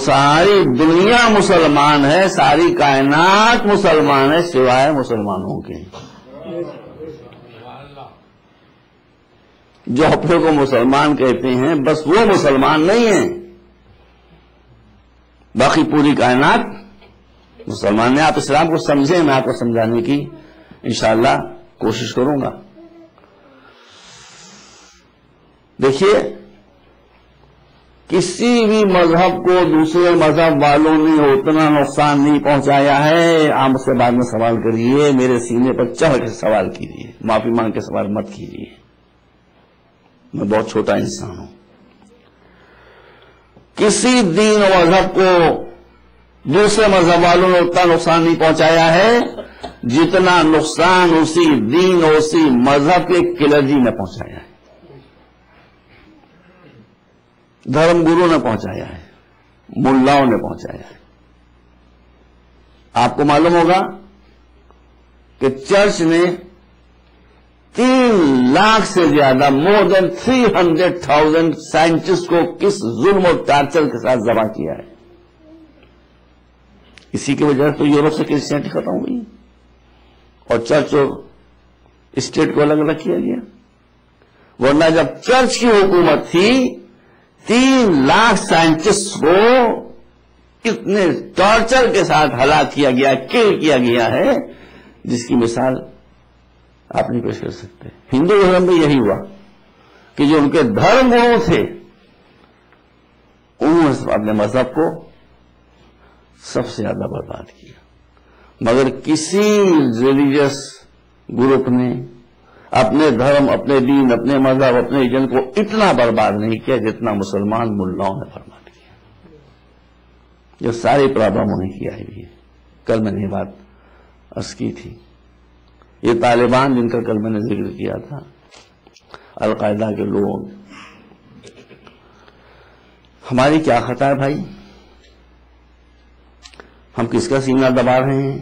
ساری دنیا مسلمان ہے، ساری کائنات مسلمان ہے سوائے مسلمانوں کے. جو اپنے کو مسلمان کہتے ہیں بس وہ مسلمان نہیں ہیں، باقی پوری کائنات مسلمان ہیں. آپ اسلام کو سمجھیں، میں آپ کو سمجھانے کی انشاءاللہ کوشش کروں گا. دیکھیے، کسی بھی مذہب کو دوسرے مذہب والوں نے اتنا نقصان نہیں پہنچایا ہے. آپ مجھ سے بعد میں سوال کریے، میرے سینے پر چڑھ کے سوال کیجیے، معافی مانگ کے سوال مت کیجیے. میں بہت چھوٹا انسان ہوں. کسی دین و مذہب کو دوسرے مذہب والوں نے اتنا نقصان نہیں پہنچایا ہے جتنا نقصان اسی دین اور اسی مذہب کے کلرجی نے پہنچایا ہے، دھرم گرو نے پہنچایا ہے، ملاؤں نے پہنچایا ہے. آپ کو معلوم ہوگا کہ چرچ نے 3 لاکھ سے زیادہ more than 300,000 سائنٹسٹ کو کس ظلم اور ٹارچر کے ساتھ ذبح کیا ہے. اسی کی وجہ سے تو یورپ سے کرسچینٹی ختم ہوئی اور چرچ اور اسٹیٹ کو الگ الگ کیا گیا. ورنہ جب چرچ کی حکومت تھی، 3 لاکھ سائنٹسٹ کو اتنے ٹارچر کے ساتھ ہلاک کیا گیا، کل کیا گیا ہے، جس کی مثال آپ نہیں پیش کر سکتے۔ ہندو دھرم میں یہی ہوا کہ جو ان کے دھرم گرو تھے انہوں نے اپنے مذہب کو سب سے زیادہ برباد کیا، مگر کسی ریلیجس گروپ نے اپنے دھرم، اپنے دین، اپنے مذہب، اپنے ایجن کو اتنا برباد نہیں کیا جتنا مسلمان ملاؤں نے برباد کیا۔ جو ساری پرابلموں نے کیا ہے، کل میں نے یہ بات عرض کی تھی، یہ طالبان جن کا کل میں نے ذکر کیا تھا، القاعدہ کے لوگ، ہماری کیا خطا ہے بھائی؟ ہم کس کا سینہ دبا رہے ہیں؟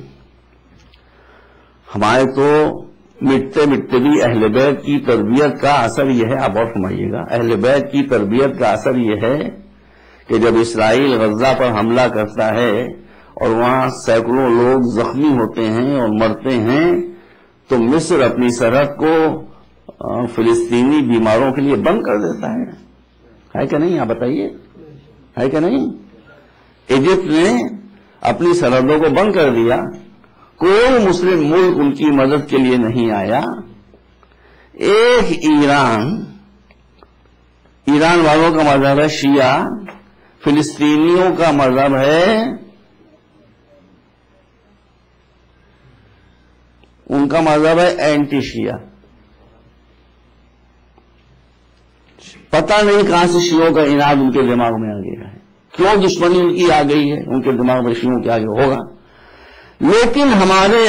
ہمارے تو مٹتے مٹتے بھی اہل بیت کی تربیت کا اثر یہ ہے، آپ اور فرمائیے گا، اہل بیت کی تربیت کا اثر یہ ہے کہ جب اسرائیل غزہ پر حملہ کرتا ہے اور وہاں سینکڑوں لوگ زخمی ہوتے ہیں اور مرتے ہیں، تو مصر اپنی سرحد کو فلسطینی بیماروں کے لیے بند کر دیتا ہے کہ نہیں؟ آپ بتائیے، ہے کہ نہیں؟ ایجپٹ نے اپنی سرحدوں کو بند کر دیا، کوئی مسلم ملک ان کی مدد کے لیے نہیں آیا۔ ایک ایران والوں کا مذہب ہے شیعہ، فلسطینیوں کا مذہب ہے، ان کا مذہب ہے اینٹی شیعہ۔ پتہ نہیں کہاں سے شیعوں کا اناد ان کے دماغ میں آ گیا ہے، کیوں دشمنی ان کی آ گئی ہے ان کے دماغ میں شیعوں کے آگے ہوگا۔ لیکن ہمارے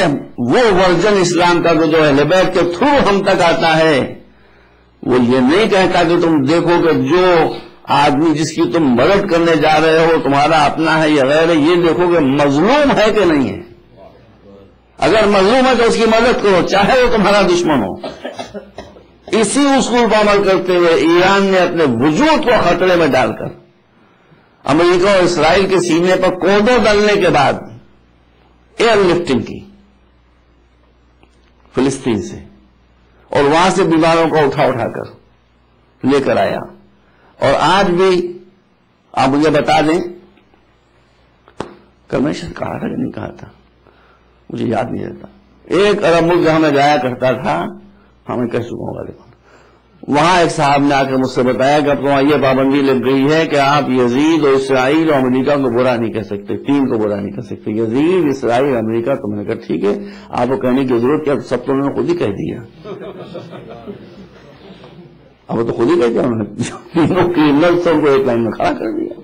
وہ ورژن اسلام کا جو اہل بیت کے تھرو ہم تک آتا ہے، وہ یہ نہیں کہتا کہ تم دیکھو کہ جو آدمی جس کی تم مدد کرنے جا رہے ہو تمہارا اپنا ہے یا غیر ہے، یہ دیکھو کہ مظلوم ہے کہ نہیں ہے۔ اگر مظلوم ہے تو اس کی مدد کرو، چاہے وہ تمہارا دشمن ہو۔ اسی اصول پر عمل کرتے ہوئے ایران نے اپنے وجود کو خطرے میں ڈال کر امریکہ اور اسرائیل کے سینے پر کودوں ڈالنے کے بعد ایئر لفٹنگ کی فلسطین سے، اور وہاں سے بیماروں کو اٹھا کر لے کر آیا۔ اور آج بھی آپ مجھے بتا دیں، کل میں شاید کہا تھا کہ نہیں کہا تھا، مجھے یاد نہیں رہتا، ایک عرب ملک جہاں میں جایا کرتا تھا، ہمیں کہہ چکا ہوں غالباً، وہاں ایک صاحب نے آ کر مجھ سے بتایا کہ اب تو وہاں یہ پابندی لگ گئی ہے کہ آپ یزید اور اسرائیل اور امریکہ کو برا نہیں کہہ سکتے، تین کو برا نہیں کہہ سکتے، یزید، اسرائیل، امریکہ۔ تو میں نے کہا ٹھیک ہے، آپ کو کہنے کی ضرورت کیا، سب تو انہوں نے خود ہی کہہ دیا، اب تو خود ہی کہہ دیا انہوں نے، سب کو ایک لائن میں کھڑا کر دیا،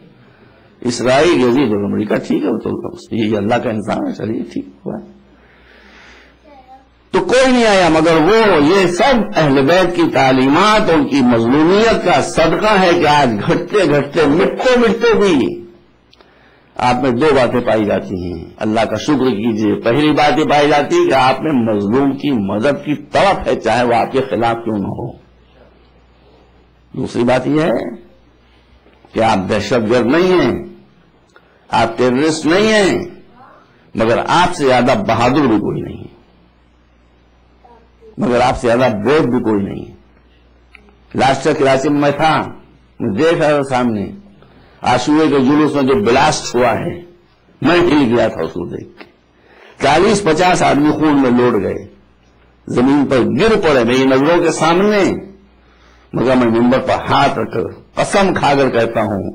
اسرائیل، یزید اور امریکہ، ٹھیک ہے، وہ تو یہ اللہ کا انسان ہے، چلیے ٹھیک ہوا۔ تو کوئی نہیں آیا، مگر وہ یہ سب اہل بیت کی تعلیمات، ان کی مظلومیت کا صدقہ ہے کہ آج گھٹتے گھٹتے مٹتے بھی آپ میں 2 باتیں پائی جاتی ہیں۔ اللہ کا شکر کیجئے، پہلی بات یہ پائی جاتی ہے کہ آپ میں مظلوم کی مدد کی طرف ہے، چاہے وہ آپ کے خلاف کیوں نہ ہو۔ دوسری بات یہ ہے کہ آپ دہشت گرد نہیں ہیں، آپ ٹیررسٹ نہیں ہیں، مگر آپ سے زیادہ بہادر بھی کوئی نہیں ہے، مگر آپ سے زیادہ بریو بھی کوئی نہیں ہے۔ لاسٹ کراچی میں تھا، میں دیکھ رہا تھا سامنے عاشورے کے جلوس میں جو بلاسٹ ہوا ہے، میں ہل گیا تھا اس کو دیکھ کے، 40-50 آدمی خون میں لوٹ گئے، زمین پر گر پڑے میری نظروں کے سامنے، مگر میں ممبر پر ہاتھ رکھ کر قسم کھا کر کہتا ہوں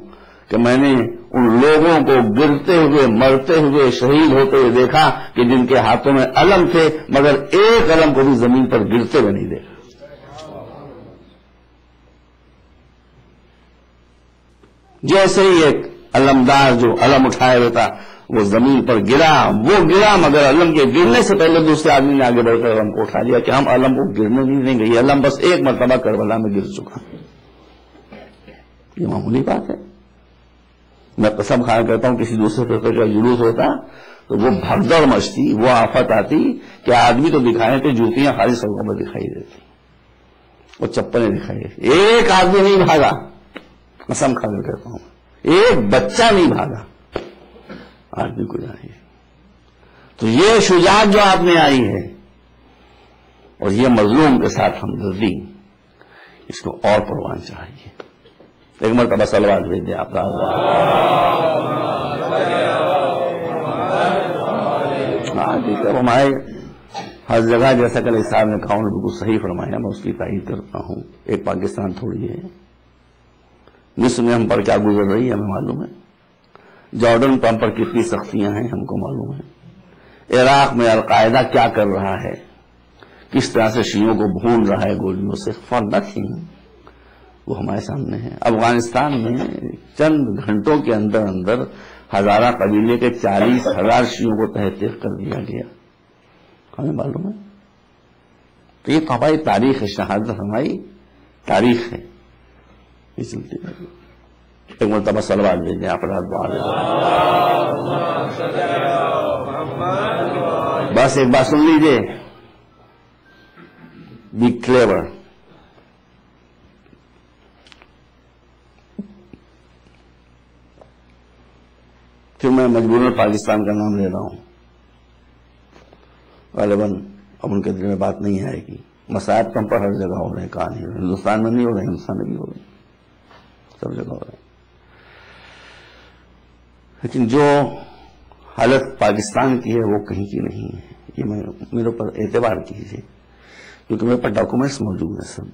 کہ میں نے ان لوگوں کو گرتے ہوئے، مرتے ہوئے، شہید ہوتے ہوئے دیکھا کہ جن کے ہاتھوں میں علم تھے، مگر ایک علم کو بھی زمین پر گرتے ہوئے نہیں دیکھا۔ جیسے ہی ایک علمدار جو علم اٹھائے ہوئے تھا وہ زمین پر گرا، وہ گرا، مگر علم کے گرنے سے پہلے دوسرے آدمی نے آگے بڑھ کر علم کو اٹھا لیا کہ ہم علم کو گرنے نہیں دیں گے، یہ علم بس ایک مرتبہ کربلا میں گر چکا۔ یہ معمولی بات ہے۔ میں قسم کھا کہتا ہوں کسی دوسرے فرقے کا جلوس ہوتا تو وہ بھگدڑ مچتی، وہ آفت آتی کہ آدمی تو دکھائے تھے، جوتیاں خالی سڑکوں پر دکھائی دیتی اور چپلیں دکھائی دیتی، ایک آدمی نہیں بھاگا، قسم کھا کر کہتا ہوں ایک بچہ نہیں بھاگا، آدمی کو جائے۔ تو یہ شجاعت جو آپ میں آئی ہے اور یہ مظلوم کے ساتھ ہمدردی، اس کو اور پروان چاہیے، ایک مرتبہ صلوات بھیج دیں آپ کا. ہاں ٹھیک ہے. ہمارے ہر جگہ جیسا کہ صاحب نے کہا بالکل صحیح فرمایا, میں اس کی تائید کرتا ہوں. ایک پاکستان تھوڑی ہے, مصر میں ہم پر کیا گزر رہی ہے ہمیں معلوم ہے, جارڈن پر ہم پر کتنی سختیاں ہیں ہم کو معلوم ہے, عراق میں القاعدہ کیا کر رہا ہے, کس طرح سے شیعوں کو بھون رہا ہے گولیوں سے, فار نتھنگ, وہ ہمارے سامنے ہے. افغانستان میں چند گھنٹوں کے اندر اندر ہزارہ قبیلے کے 40,000 شیعوں کو تحقیق کر دیا گیا, ہمیں معلوم ہے. تو یہ تو ہماری تاریخ ہے, شہادت ہماری تاریخ ہے, یہ چلتی ہے. ایک مرتبہ صلوات دے دیں آپ رات دعا. بس ایک بات سن لیجیے, بی کلیور. پھر میں مجبوراً پاکستان کا نام لے رہا ہوں, غالباً اب ان کے دل میں بات نہیں آئے گی. مصائب تو ہم پر ہر جگہ ہو رہے ہیں, کہاں نہیں ہو رہے, ہندوستان میں نہیں ہو رہے, ہندوستان میں بھی ہو رہے, سب جگہ ہو رہے ہیں. لیکن جو حالت پاکستان کی ہے وہ کہیں کی نہیں ہے. یہ میرے اوپر اعتبار کیجیے, کیونکہ میرے پاس ڈاکومنٹس موجود ہیں, سب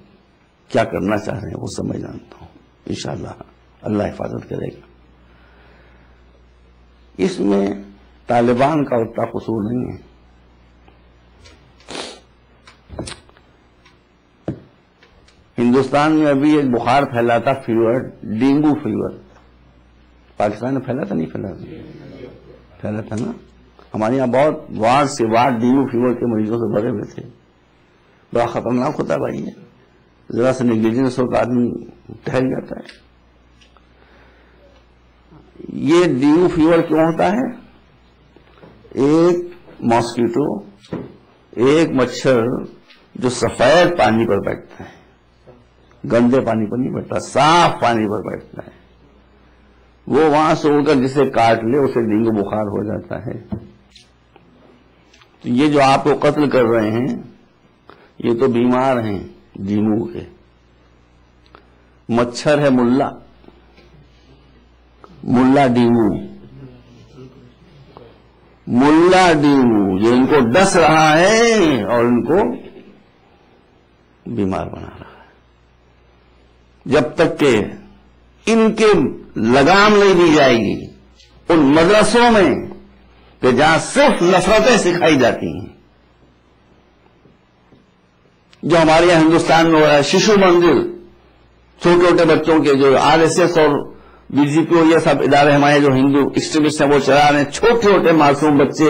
کیا کرنا چاہ رہے ہیں وہ سب میں جانتا ہوں. انشاءاللہ اللہ حفاظت کرے گا. اس میں طالبان کا اتنا قصور نہیں ہے. ہندوستان میں ابھی ایک بخار پھیلا تھا, فیور, ڈینگو فیور. پاکستان میں پھیلا تھا نہیں پھیلا تھا, پھیلا تھا نا. ہمارے یہاں بہت وارڈ سے وارڈ ڈینگو فیور کے مریضوں سے بھرے ہوئے تھے. بڑا خطرناک ہوتا ہے بھائی, ذرا سے نیگلیجنس ہو کا آدمی ٹہل جاتا ہے. یہ ڈینگو فیور کیوں ہوتا ہے؟ ایک ماسکیٹو, ایک مچھر جو سفید پانی پر بیٹھتا ہے, گندے پانی پر نہیں بیٹھتا, صاف پانی پر بیٹھتا ہے, وہ وہاں سے اڑ کر جسے کاٹ لے اسے ڈینگو بخار ہو جاتا ہے. تو یہ جو آپ کو قتل کر رہے ہیں یہ تو بیمار ہیں ڈینگو کے. مچھر ہے ملا, ملا ڈینگو, ملا ڈینگو جو ان کو ڈس رہا ہے اور ان کو بیمار بنا رہا ہے. جب تک کہ ان کے لگام نہیں دی جائے گی ان مدرسوں میں کہ جہاں صرف نفرتیں سکھائی جاتی ہیں, جو ہمارے یہاں ہندوستان میں ہو رہا ہے, ششو مندر, چھوٹے چھوٹے بچوں کے جو RSS اور BJP یہ سب ادارے ہمارے جو ہندو ایکسٹریمسٹ ہیں وہ چلا رہے ہیں, چھوٹے چھوٹے معصوم بچے,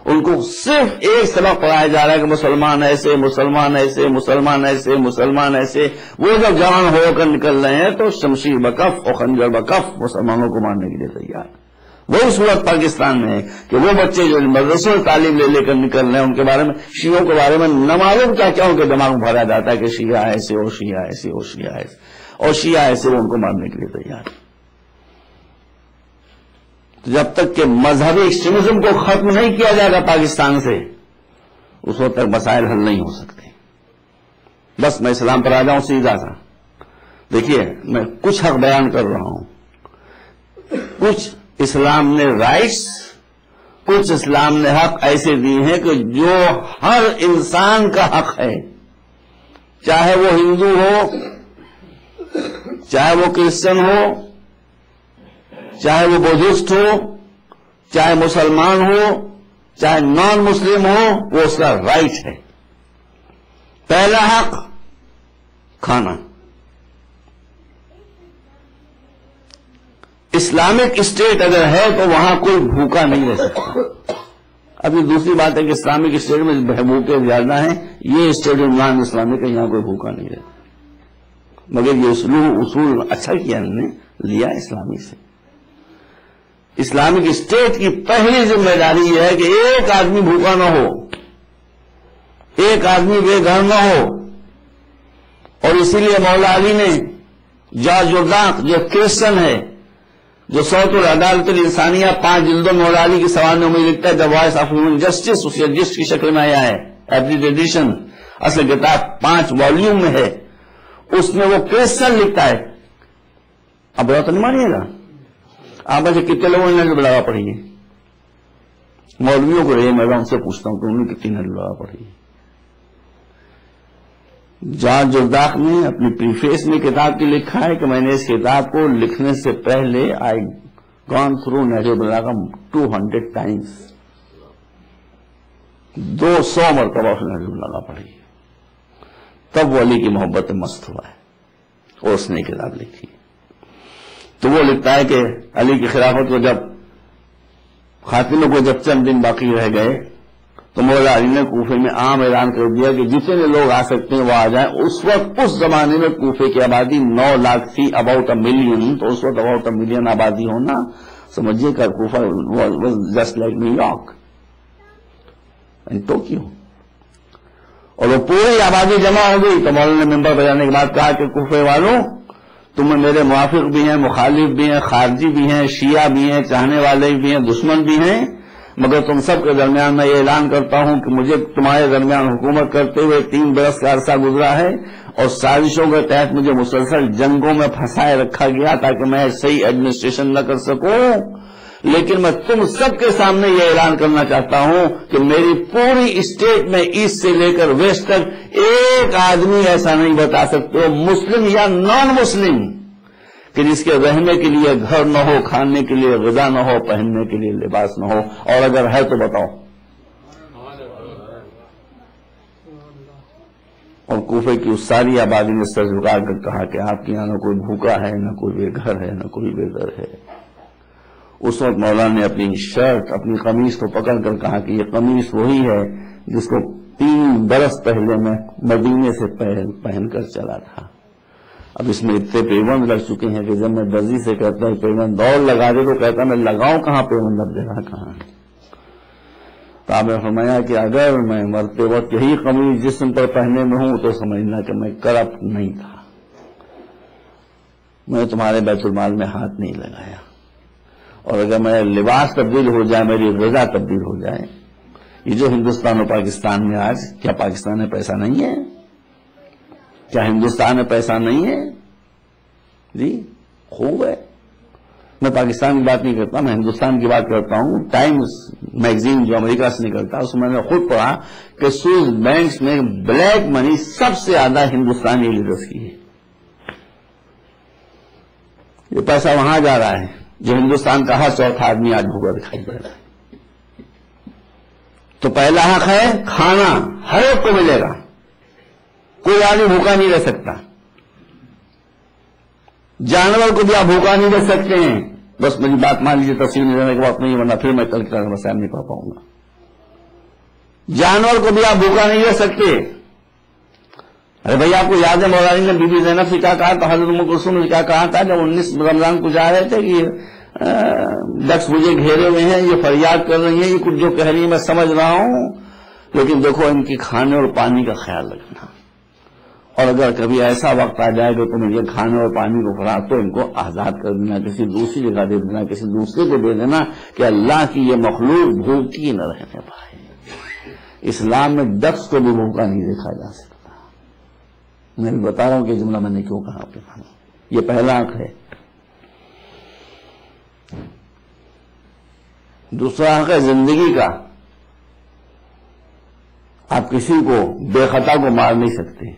ان کو صرف ایک سبق پڑھایا جا رہا ہے کہ مسلمان ایسے, مسلمان ایسے, مسلمان ایسے, مسلمان ایسے. وہ جب جوان ہو کر نکل رہے ہیں تو شمشیر بکف اور خنجر بکف مسلمانوں کو مارنے کے لیے تیار. وہی صورت پاکستان میں ہے کہ وہ بچے جو مدرسوں میں تعلیم لے کر نکل رہے ہیں ان کے بارے میں, شیعوں کے بارے میں نہ معلوم کیا کیا ان کے دماغ میں بھرا جاتا ہے کہ شیعہ ایسے اور شیعہ ایسے اور شیعہ ایسے اور شیعہ ایسے, وہ ان کو مارنے کے لیے تیار. جب تک کہ مذہبی ایکسٹریمزم کو ختم نہیں کیا جائے گا پاکستان سے, اس وقت تک مسائل حل نہیں ہو سکتے. بس میں اسلام پر آ جاؤں سیدھا سا. دیکھیے میں کچھ حق بیان کر رہا ہوں, کچھ اسلام نے رائٹس, کچھ اسلام نے حق ایسے دیے ہیں کہ جو ہر انسان کا حق ہے, چاہے وہ ہندو ہو, چاہے وہ کرسچن ہو, چاہے وہ بدھسٹ ہو, چاہے مسلمان ہو, چاہے نان مسلم ہو, وہ اس کا رائٹ ہے. پہلا حق کھانا. اسلامک اسٹیٹ اگر ہے تو وہاں کوئی بھوکا نہیں رہ سکتا. ابھی دوسری بات ہے کہ اسلامک اسٹیٹ میں بھوکے زیادہ ہیں, یہ اسٹیٹ نان اسلامک ہے, یہاں کوئی بھوکا نہیں رہتا. مگر یہ اصول اچھا کیا ہم نے لیا اسلامی سے. اسلامک اسٹیٹ کی پہلی ذمہ داری یہ ہے کہ ایک آدمی بھوکا نہ ہو, ایک آدمی بے گھر نہ ہو. اور اسی لیے مولا علی نے جارج جرداق جو کرسچن ہے, جو صوت العدالت الانسانیہ 5 جلدوں مولا علی کی سوانحوں میں لکھتا ہے the voice of human justice, اس جسٹ کی شکل میں آیا ہے ایبریڈ ایڈیشن, اصل کتاب 5 والیوم میں ہے. اس میں وہ کرسچن لکھتا ہے اب بڑا تو نہیں مانیے گا. آپ میں سے کتنے لوگوں نے نظر لگا پڑی ہے؟ مولویوں کو رہے، میں ان سے پوچھتا ہوں کہ انہوں نے کتنی نظر لگا پڑی ہے؟ جان جرداق نے اپنی پریفیس میں کتاب کی لکھا ہے کہ میں نے اس کتاب کو لکھنے سے پہلے آئی گون تھرو نہج البلاغہ 200 times، 200 مرتبہ اس نے نہج البلاغہ پڑھی، تب وہ علی کی محبت میں مست ہوا ہے اور اس نے کتاب لکھی. تو وہ لکھتا ہے کہ علی کی خلافت کو جب خاتمے کو جب چند دن باقی رہ گئے تو مولا علی نے کوفے میں عام اعلان کر دیا کہ جتنے لوگ آ سکتے ہیں وہ آ جائیں. اس وقت اس زمانے میں کوفے کی آبادی 9 لاکھ تھی، اباؤٹ 1 ملین. تو اس وقت اباؤٹ 1 ملین آبادی ہونا سمجھیے کہ Kufa just like new York and Tokyo. اور وہ پوری آبادی جمع ہو گئی تو مولانا نے ممبر بجانے کے بعد کہا کہ کوفے والوں تم میرے موافق بھی ہیں، مخالف بھی ہیں، خارجی بھی ہیں، شیعہ بھی ہیں، چاہنے والے بھی ہیں، دشمن بھی ہیں، مگر تم سب کے درمیان میں یہ اعلان کرتا ہوں کہ مجھے تمہارے درمیان حکومت کرتے ہوئے 3 برس کا عرصہ گزرا ہے اور سازشوں کے تحت مجھے مسلسل جنگوں میں پھنسائے رکھا گیا تاکہ میں صحیح ایڈمنسٹریشن نہ کر سکوں. لیکن میں تم سب کے سامنے یہ اعلان کرنا چاہتا ہوں کہ میری پوری اسٹیٹ میں ایسٹ سے لے کر ویسٹ تک ایک آدمی ایسا نہیں بتا سکتے، مسلم یا نان مسلم، کہ جس کے رہنے کے لیے گھر نہ ہو، کھانے کے لیے غذا نہ ہو، پہننے کے لیے لباس نہ ہو، اور اگر ہے تو بتاؤ. اور کوفے کی اس ساری آبادی نے سر جھکا کر کہا کہ آپ کے یہاں نہ کوئی بھوکا ہے، نہ کوئی بے گھر ہے، نہ کوئی بے در ہے. اس وقت مولانا نے اپنی شرٹ، اپنی قمیص کو پکڑ کر کہا کہ یہ قمیص وہی ہے جس کو 3 برس پہلے میں مدینے سے پہن کر چلا تھا. اب اس میں اتنے پیوند لگ چکے ہیں کہ جب میں درزی سے کہتا ہوں پیوند دوڑ لگا دے تو کہتا میں لگاؤں کہاں، پیوند لگ جگہ کہاں. تو آپ نے فرمایا کہ اگر میں مرتے وقت یہی قمیص جسم پر پہنے میں ہوں تو سمجھنا کہ میں کرپٹ نہیں تھا، میں تمہارے بیت المال میں ہاتھ نہیں لگایا. اور اگر میرا لباس تبدیل ہو جائے، میری غذا تبدیل ہو جائے، یہ جو ہندوستان اور پاکستان میں آج، کیا پاکستان میں پیسہ نہیں ہے؟ کیا ہندوستان میں پیسہ نہیں ہے؟ جی خوب ہے. میں پاکستان کی بات نہیں کرتا، میں ہندوستان کی بات کرتا ہوں. ٹائمز میگزین جو امریکہ سے نکلتا ہے اس میں نے خود پڑھا کہ سوئس بینکس میں بلیک منی سب سے زیادہ ہندوستانی لیڈرز کی ہے. یہ پیسہ وہاں جا رہا ہے جو ہندوستان کا ہر چوتھا آدمی آج بھوکا دکھائی دے رہا ہے. تو پہلا حق ہے کھانا، ہر ایک کو ملے گا، کوئی آدمی بھوکا نہیں رہ سکتا. جانور کو بھی آپ بھوکا نہیں رہ سکتے ہیں. بس میری بات مان لیجیے، تفصیل میں جانے کے وقت نہیں، ورنہ پھر میں کل کا مسائل نہیں پڑھ پاؤں گا. جانور کو بھی آپ بھوکا نہیں رہ سکتے. ارے بھائی آپ کو یاد ہے مولانا نے بی بی زینب سے کیا کہا تھا، حضرت ام کلثوم نے کیا کہا تھا جب 19 رمضان کو جا رہے تھے کہ ڈکس مجھے گھیرے ہوئے ہیں، یہ فریاد کر رہی ہیں، یہ کچھ جو کہہ رہی ہے میں سمجھ رہا ہوں، لیکن دیکھو ان کی کھانے اور پانی کا خیال رکھنا، اور اگر کبھی ایسا وقت آ جائے کہ تم یہ کھانے اور پانی کو کھلا تو ان کو آزاد کر دینا، کسی دوسری جگہ دے دینا، کسی دوسرے کو دے دینا کہ اللہ کی یہ مخلوق بھوکی نہ رہنے پائے. اسلام میں ڈکس کو بھی بھوکا نہیں دیکھا جا سکتا. میں بھی بتا رہا ہوں کہ جملہ میں نے کیوں کہا آپ کے سامنے. یہ پہلا حق ہے. دوسرا حق ہے زندگی کا. آپ کسی کو بے خطا کو مار نہیں سکتے،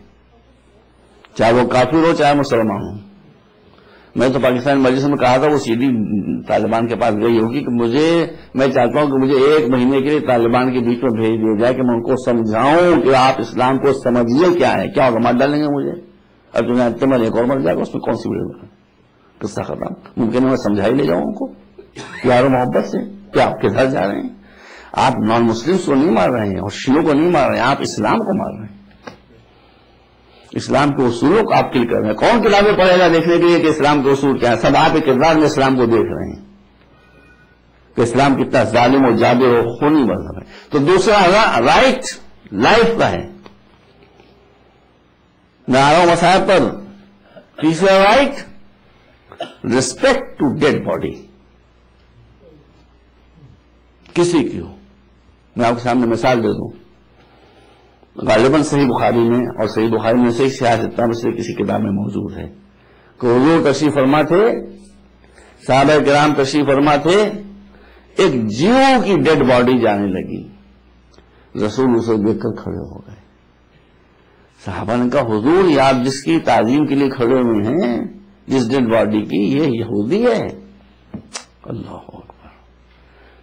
چاہے وہ کافر ہو چاہے مسلمان ہو. میں تو پاکستان مجلس میں کہا تھا، وہ سیدھی طالبان کے پاس گئی ہوگی کہ میں چاہتا ہوں کہ مجھے 1 مہینے کے لیے طالبان کے بیچ میں بھیج دیا جائے کہ میں ان کو سمجھاؤں کہ آپ اسلام کو سمجھیے کیا ہے. کیا ہوگا، مار ڈالیں گے مجھے، اب تمہیں احتمال ایک اور مر جائے گا، اس میں کون سی بڑی قصہ ختم. ممکن ہے میں سمجھائی لے جاؤں ان کو پیار و محبت سے کہ آپ کدھر جا رہے ہیں. آپ نان مسلمس کو نہیں مار رہے ہیں اور شیعوں کو نہیں مار رہے ہیں، آپ اسلام کو مار رہے ہیں. اسلام کے اصولوں کو آپ کل کر رہے ہیں. کون کتابیں پڑھے گا دیکھنے کے لیے کہ اسلام کے اصول کیا ہے؟ سب آپ کے کردار میں اسلام کو دیکھ رہے ہیں کہ اسلام کتنا ظالم و جابر و خونی مذہب ہے. تو دوسرا رائٹ لائف کا ہے، میں آ رہا ہوں مسائل پر. تیسرا right respect to dead body, کسی کی ہو. میں آپ کے سامنے مثال دے دوں، غالباً صحیح بخاری میں اور صحیح بخاری میں سے سیاست سے کسی کتاب میں موجود ہے کہ حضور تشریف فرما تھے، صحابہ کرام تشریف فرما تھے، ایک جیو کی ڈیڈ باڈی جانے لگی، رسول اسے دیکھ کر کھڑے ہو گئے۔ صحابہ نے کہا حضور یہ آپ جس کی تعظیم کے لیے کھڑے ہوئے ہیں، جس ڈیڈ باڈی کی، یہ یہودی ہے۔ اللہ اکبر۔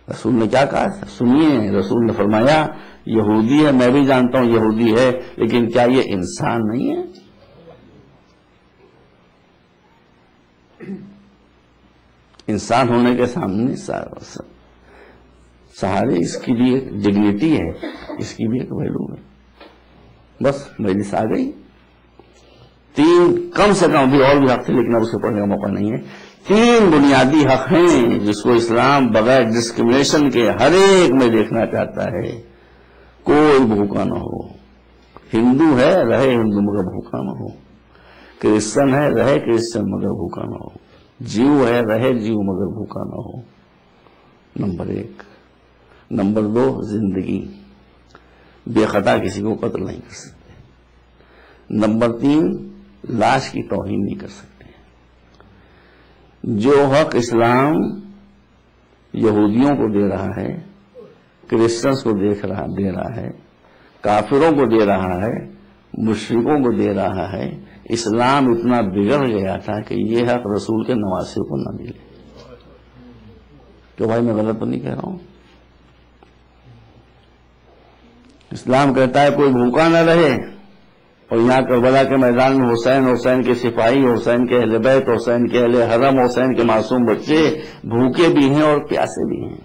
رسول نے کیا کہا؟ سنیے، رسول نے فرمایا یہودی ہے، میں بھی جانتا ہوں یہودی ہے، لیکن کیا یہ انسان نہیں ہے؟ انسان ہونے کے سامنے سہارے اس کی بھی ایک ڈگنیٹی ہے، اس کی بھی ایک ویلو ہے۔ بس مجلس آ گئی، تین کم سے کم بھی اور بھی حق تھے لیکن اب اسے پڑھنے کا موقع نہیں ہے، تین بنیادی حق ہیں جس کو اسلام بغیر ڈسکریمنیشن کے ہر ایک میں دیکھنا چاہتا ہے۔ کوئی بھوکا نہ ہو، ہندو ہے رہے ہندو مگر بھوکا نہ ہو، کرسچن ہے رہے کرسچن مگر بھوکا نہ ہو، جیو ہے رہے جیو مگر بھوکا نہ ہو۔ نمبر 1۔ نمبر 2، زندگی، بے خطا کسی کو قتل نہیں کر سکتے۔ نمبر 3، لاش کی توہین نہیں کر سکتے۔ جو حق اسلام یہودیوں کو دے رہا ہے، کرسچنس کو دے رہا ہے، کافروں کو دے رہا ہے، مشرکوں کو دے رہا ہے، اسلام اتنا بگڑ گیا تھا کہ یہ حق رسول کے نواسے کو نہ ملے۔ تو بھائی میں غلط تو نہیں کہہ رہا ہوں؟ اسلام کہتا ہے کوئی بھوکا نہ رہے، اور یہاں کربلا کے میدان میں حسین، حسین کے سپاہی، حسین کے اہل بیت، حسین کے اہل حرم، حسین کے معصوم بچے بھوکے بھی ہیں اور پیاسے بھی ہیں۔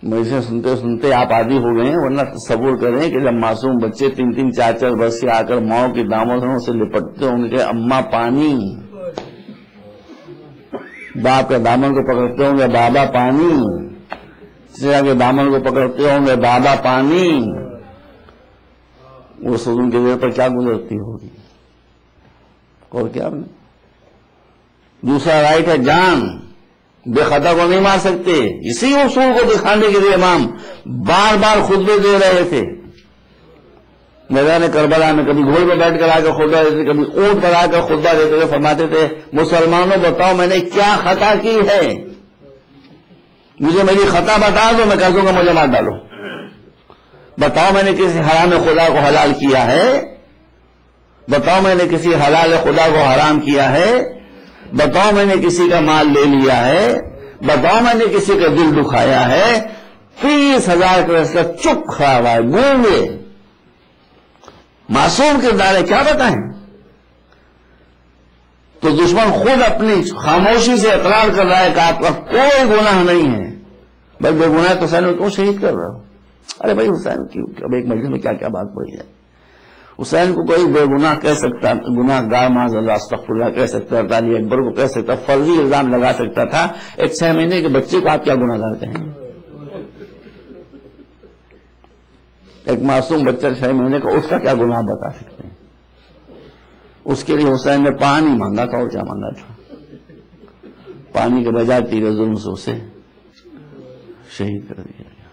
مجھے سنتے سنتے آپ عادی ہو گئے ہیں، ورنہ تصور کریں کہ جب معصوم بچے 3-3 4-4 برس سے آ کر ماؤں کی دامنوں سے لپٹتے ہوں گے کہ اماں پانی، باپ کے دامن کو پکڑتے ہوں گے بابا پانی، چچا کے دامن کو پکڑتے ہوں گے بابا پانی، وہ سن کے دیر پر کیا گزرتی ہوگی؟ اور کیا؟ دوسرا رائٹ ہے جان، بے خطا کو نہیں مار سکتے۔ اسی اصول کو دکھانے کے لیے امام بار بار خطبے دے رہے تھے میدان کربلا میں، کبھی گھوڑے پہ بیٹھ کر آ کر خطبہ دیتے، کبھی اونٹ پر آ کر خطبہ دیتے ہوئے فرماتے تھے مسلمانوں بتاؤ میں نے کیا خطا کی ہے، مجھے میری خطا بتا دو، میں کہہ دوں گا مجھے مار ڈالو۔ بتاؤ میں نے کسی حرام خدا کو حلال کیا ہے، بتاؤ میں نے کسی حلال خدا کو حرام کیا ہے، بتاؤ میں نے کسی کا مال لے لیا ہے، بتاؤ میں نے کسی کا دل دکھایا ہے۔ 30,000 کا رسول چپ کھڑا ہوا ہے، گونگے معصوم کردار ہے، کیا بتائیں؟ تو دشمن خود اپنی خاموشی سے اقرار کر رہا ہے کہ آپ کا کوئی گناہ نہیں ہے، بس بے گناہ تو حسین کو کیوں شہید کر رہا ہو؟ ارے بھائی حسین کی اب ایک مجلس میں کیا کیا بات پڑی ہے۔ حسین کو کوئی بے گناہ کہہ سکتا، گناہ گار معاذ اللہ استغفر اللہ کہہ سکتا، علی اکبر کو کہہ سکتا، فرضی الزام لگا سکتا تھا، ایک 6 مہینے کے بچے کو آپ کیا گناہ گار کہیں؟ ایک معصوم بچہ 6 مہینے کا، اس کا کیا گناہ بتا سکتے ہیں؟ اس کے لیے حسین نے پانی مانگا تھا، اور کیا مانگا تھا؟ پانی کے بجائے تیر ظلم سے اسے شہید کر دیا گیا۔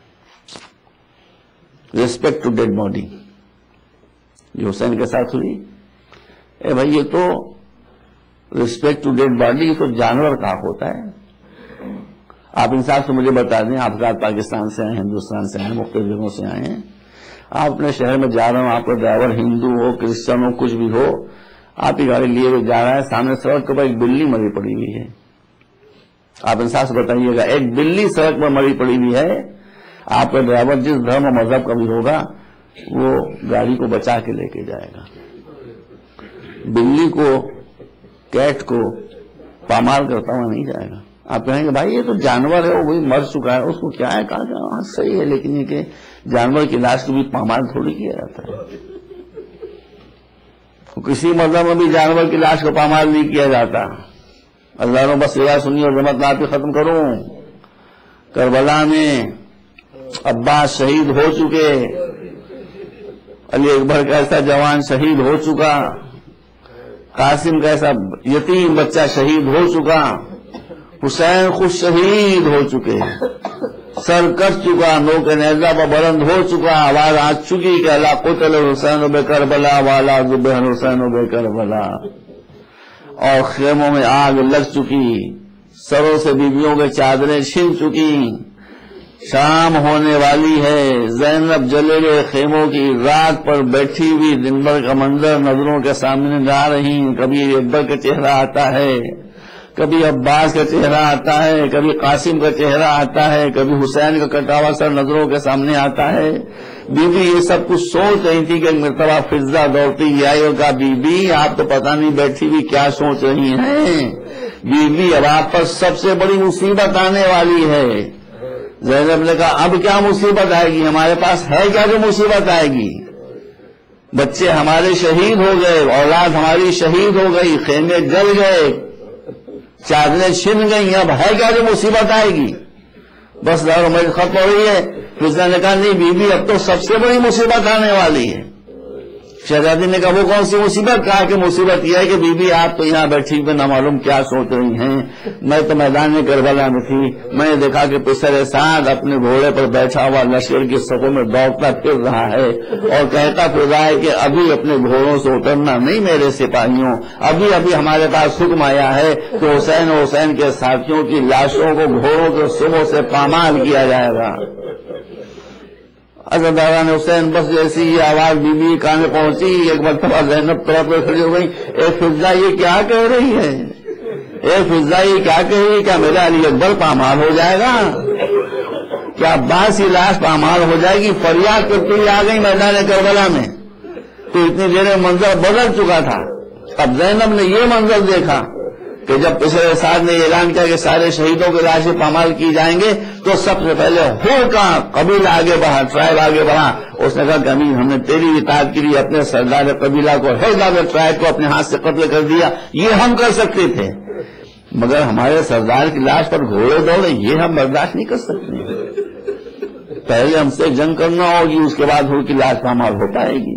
ریسپیکٹ ٹو ڈیڈ باڈی جو حسین کے ساتھ ہوئی، اے بھائی یہ تو ریسپیکٹ ٹو ڈیڈ باڈی تو جانور کا حق ہوتا ہے۔ آپ انصاف سے مجھے بتا دیں، آپ پاکستان سے آئے، ہندوستان سے آئے، مختلف جگہوں سے آئے ہیں، آپ اپنے شہر میں جا رہے ہوں، آپ کا ڈرائیور ہندو ہو کرسچن ہو کچھ بھی ہو، آپ کی گاڑی لیے ہوئے جا رہا ہے، سامنے سڑک کے اوپر ایک بلی مری پڑی ہوئی ہے، آپ انصاف سے بتائیے گا ایک بلی سڑک پر مری پڑی ہوئی ہے، آپ کا ڈرائیور جس دھرم و مذہب کا بھی ہوگا وہ گاڑی کو بچا کے لے کے جائے گا، بلی کو کیٹ کو پامال کرتا ہوا نہیں جائے گا۔ آپ کہیں گے بھائی یہ تو جانور ہے، وہی مر چکا ہے، اس کو کیا ہے؟ کہا کہ ہاں صحیح ہے، لیکن یہ کہ جانور کی لاش کو بھی پامال تھوڑی کیا جاتا ہے، کسی مذہب میں بھی جانور کی لاش کو پامال نہیں کیا جاتا۔ اللہ نے بس یہ سنی اور جماعت نہ پہ ختم کروں، کربلا میں عباس شہید ہو چکے، علی اکبر کا ایسا جوان شہید ہو چکا، قاسم کا ایسا یتیم بچہ شہید ہو چکا، حسین خود شہید ہو چکے، سر کٹ چکا، نوک نیزہ پر بلند ہو چکا، آواز آ چکی کہ اللہ قتل حسین بے کربلا والا ذبح حسین بے کربلا، اور خیموں میں آگ لگ چکی، سروں سے بیویوں کے چادریں چھن چکی، شام ہونے والی ہے، زینب جلے ہوئے خیموں کی رات پر بیٹھی ہوئی، دن بھر کا منظر نظروں کے سامنے جا رہی، کبھی اکبر کا چہرہ آتا ہے، کبھی عباس کا چہرہ آتا ہے، کبھی قاسم کا چہرہ آتا ہے، کبھی حسین کا کٹا ہوا سر نظروں کے سامنے آتا ہے۔ بی بی یہ سب کچھ سوچ رہی تھی کہ ایک مرتبہ فضا دوڑتی آئی اور کہا بی بی آپ تو پتہ نہیں بیٹھی ہوئی کیا سوچ رہی ہیں، بی بی اب آپ پر سب سے بڑی مصیبت آنے والی ہے۔ زینب نے کہا اب کیا مصیبت آئے گی، ہمارے پاس ہے کیا جو مصیبت آئے گی، بچے ہمارے شہید ہو گئے، اولاد ہماری شہید ہو گئی، خیمے جل گئے، چادریں چھن گئی، اب ہے کیا جو مصیبت آئے گی، بس دار میں ختم ہو رہی ہے۔ فضا نے کہا نہیں بی بی اب تو سب سے بڑی مصیبت آنے والی ہے۔ شہزادی نے کہا وہ کون سی مصیبت، کہا کہ مصیبت یہ ہے کہ بی بی آپ تو یہاں بیٹھی ہوئے نہ معلوم کیا سوچ رہی ہیں، میں تو میدان کربلا میں تھی، میں نے دیکھا کہ پسر سعد اپنے گھوڑے پر بیٹھا ہوا لشکر کی صفوں میں دوڑتا پھر رہا ہے اور کہتا پھر رہا ہے کہ ابھی اپنے گھوڑوں سے اترنا نہیں میرے سپاہیوں، ابھی ہمارے پاس حکم آیا ہے کہ حسین و حسین کے ساتھیوں کی لاشوں کو گھوڑوں کے سموں سے پامال کیا جائے گا۔ عزاداران حسین بس جیسی یہ آواز بی بی کانے پہنچی، ایک مرتبہ زینب طرف پہ کھڑی ہو گئی، اے فضا یہ کیا کہہ رہی ہے، اے فضا یہ کیا کہہ رہی ہے، کیا میرا علی اکبر پامال ہو جائے گا، کیا عباس کی لاش پامال ہو جائے گی، فریاد کرتی ہوئی آ گئی میدان کربلا میں۔ تو اتنی دیر میں منظر بدل چکا تھا، اب زینب نے یہ منظر دیکھا کہ جب پسر سعد نے اعلان کیا کہ سارے شہیدوں کی لاشیں پامال کی جائیں گے تو سب سے پہلے ہو کا قبیلہ آگے بڑھا، ٹرائب آگے بڑھا، اس نے کہا کہ امین ہم نے تیری اطاعت کے لیے اپنے سردار قبیلہ کو، حیدر ٹرائب کو اپنے ہاتھ سے قتل کر دیا، یہ ہم کر سکتے تھے، مگر ہمارے سردار کی لاش پر گھوڑے دوڑے یہ ہم برداشت نہیں کر سکتے، پہلے ہم سے جنگ کرنا ہوگی، اس کے بعد ہو کی لاش پامال ہو پائے گی۔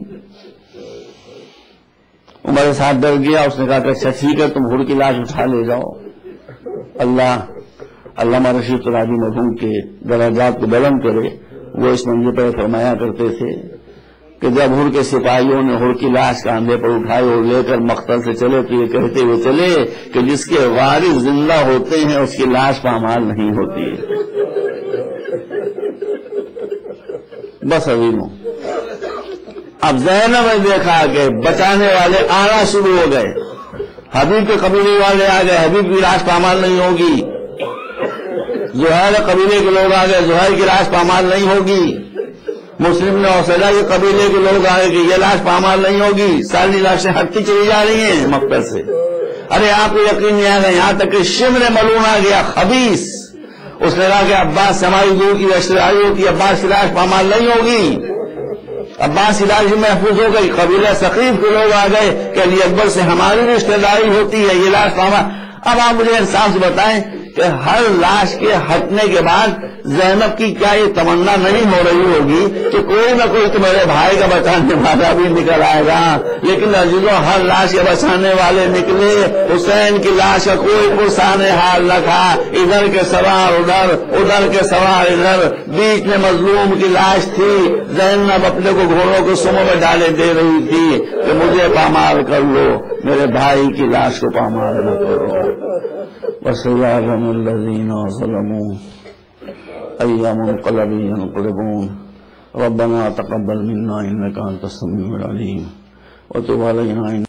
عمر ساتھ ڈر گیا، اس نے کہا کہ اچھا ٹھیک ہے تم گھوڑے کی لاش اٹھا لے جاؤ۔ علامہ رشید ترابی مرحوم کے درجات کو بلند کرے، وہ اس منظر پر فرمایا کرتے تھے کہ جب ہر کے سپاہیوں نے ہر کی لاش کاندھے پر اٹھائی اور لے کر مقتل سے چلے تو یہ کہتے ہوئے چلے کہ جس کے وارث زندہ ہوتے ہیں اس کی لاش پامال نہیں ہوتی ہے۔ بس عظیموں اب زینب نے دیکھا کہ بچانے والے آنا شروع ہو گئے، حبیب کے قبیلے والے آ گئے، حبیب کی لاش پامال نہیں ہوگی، زہیر قبیلے کے لوگ آ گئے، زہیر کی لاش پامال نہیں ہوگی، مسلم نے حوصلہ کے قبیلے کے لوگ آ گئے کہ یہ لاش پامال نہیں ہوگی، ساری لاشیں ہٹتی چلی جا رہی ہیں مقتل سے۔ ارے آپ کو یقین نہیں آ گیا، یہاں تک کہ شمر ملعون آ گیا خبیث، اس نے کہا کہ عباس سے ہماری دور کی رشتہ ہوتی، عباس کی لاش پامال نہیں ہوگی، عباس علاج محفوظ ہو گئی۔ قبیلہ ثقیف کے لوگ آ گئے کہ علی اکبر سے ہماری رشتہ داری ہوتی ہے، یہ لاش پامال۔ اب آپ مجھے انصاف سے بتائیں کہ ہر لاش کے ہٹنے کے بعد زینب کی کیا یہ تمنا نہیں ہو رہی ہوگی کہ کوئی نہ کوئی تو میرے بھائی کا بچانے والا بھی نکل آئے گا، لیکن عزیزوں ہر لاش کے بچانے والے نکلے، حسین کی لاش کا کوئی پرسان حال نہ تھا، ادھر کے سوار ادھر، ادھر کے سوار ادھر، بیچ میں مظلوم کی لاش تھی، زینب اپنے کو گھوڑوں کو سموں میں ڈالے دے رہی تھی کہ مجھے پامال کر لو، میرے بھائی کی لاش کو پامال نہ کرو۔ وَسَيَعْلَمُ الَّذِينَ ظَلَمُوا أَيَّ مُنقَلَبٍ يَنقَلِبُونَ رَبَّنَا تَقَبَّلْ مِنَّا إِنَّكَ أَنتَ السَّمِيعُ الْعَلِيمُ وَتُبْ عَلَيْنَا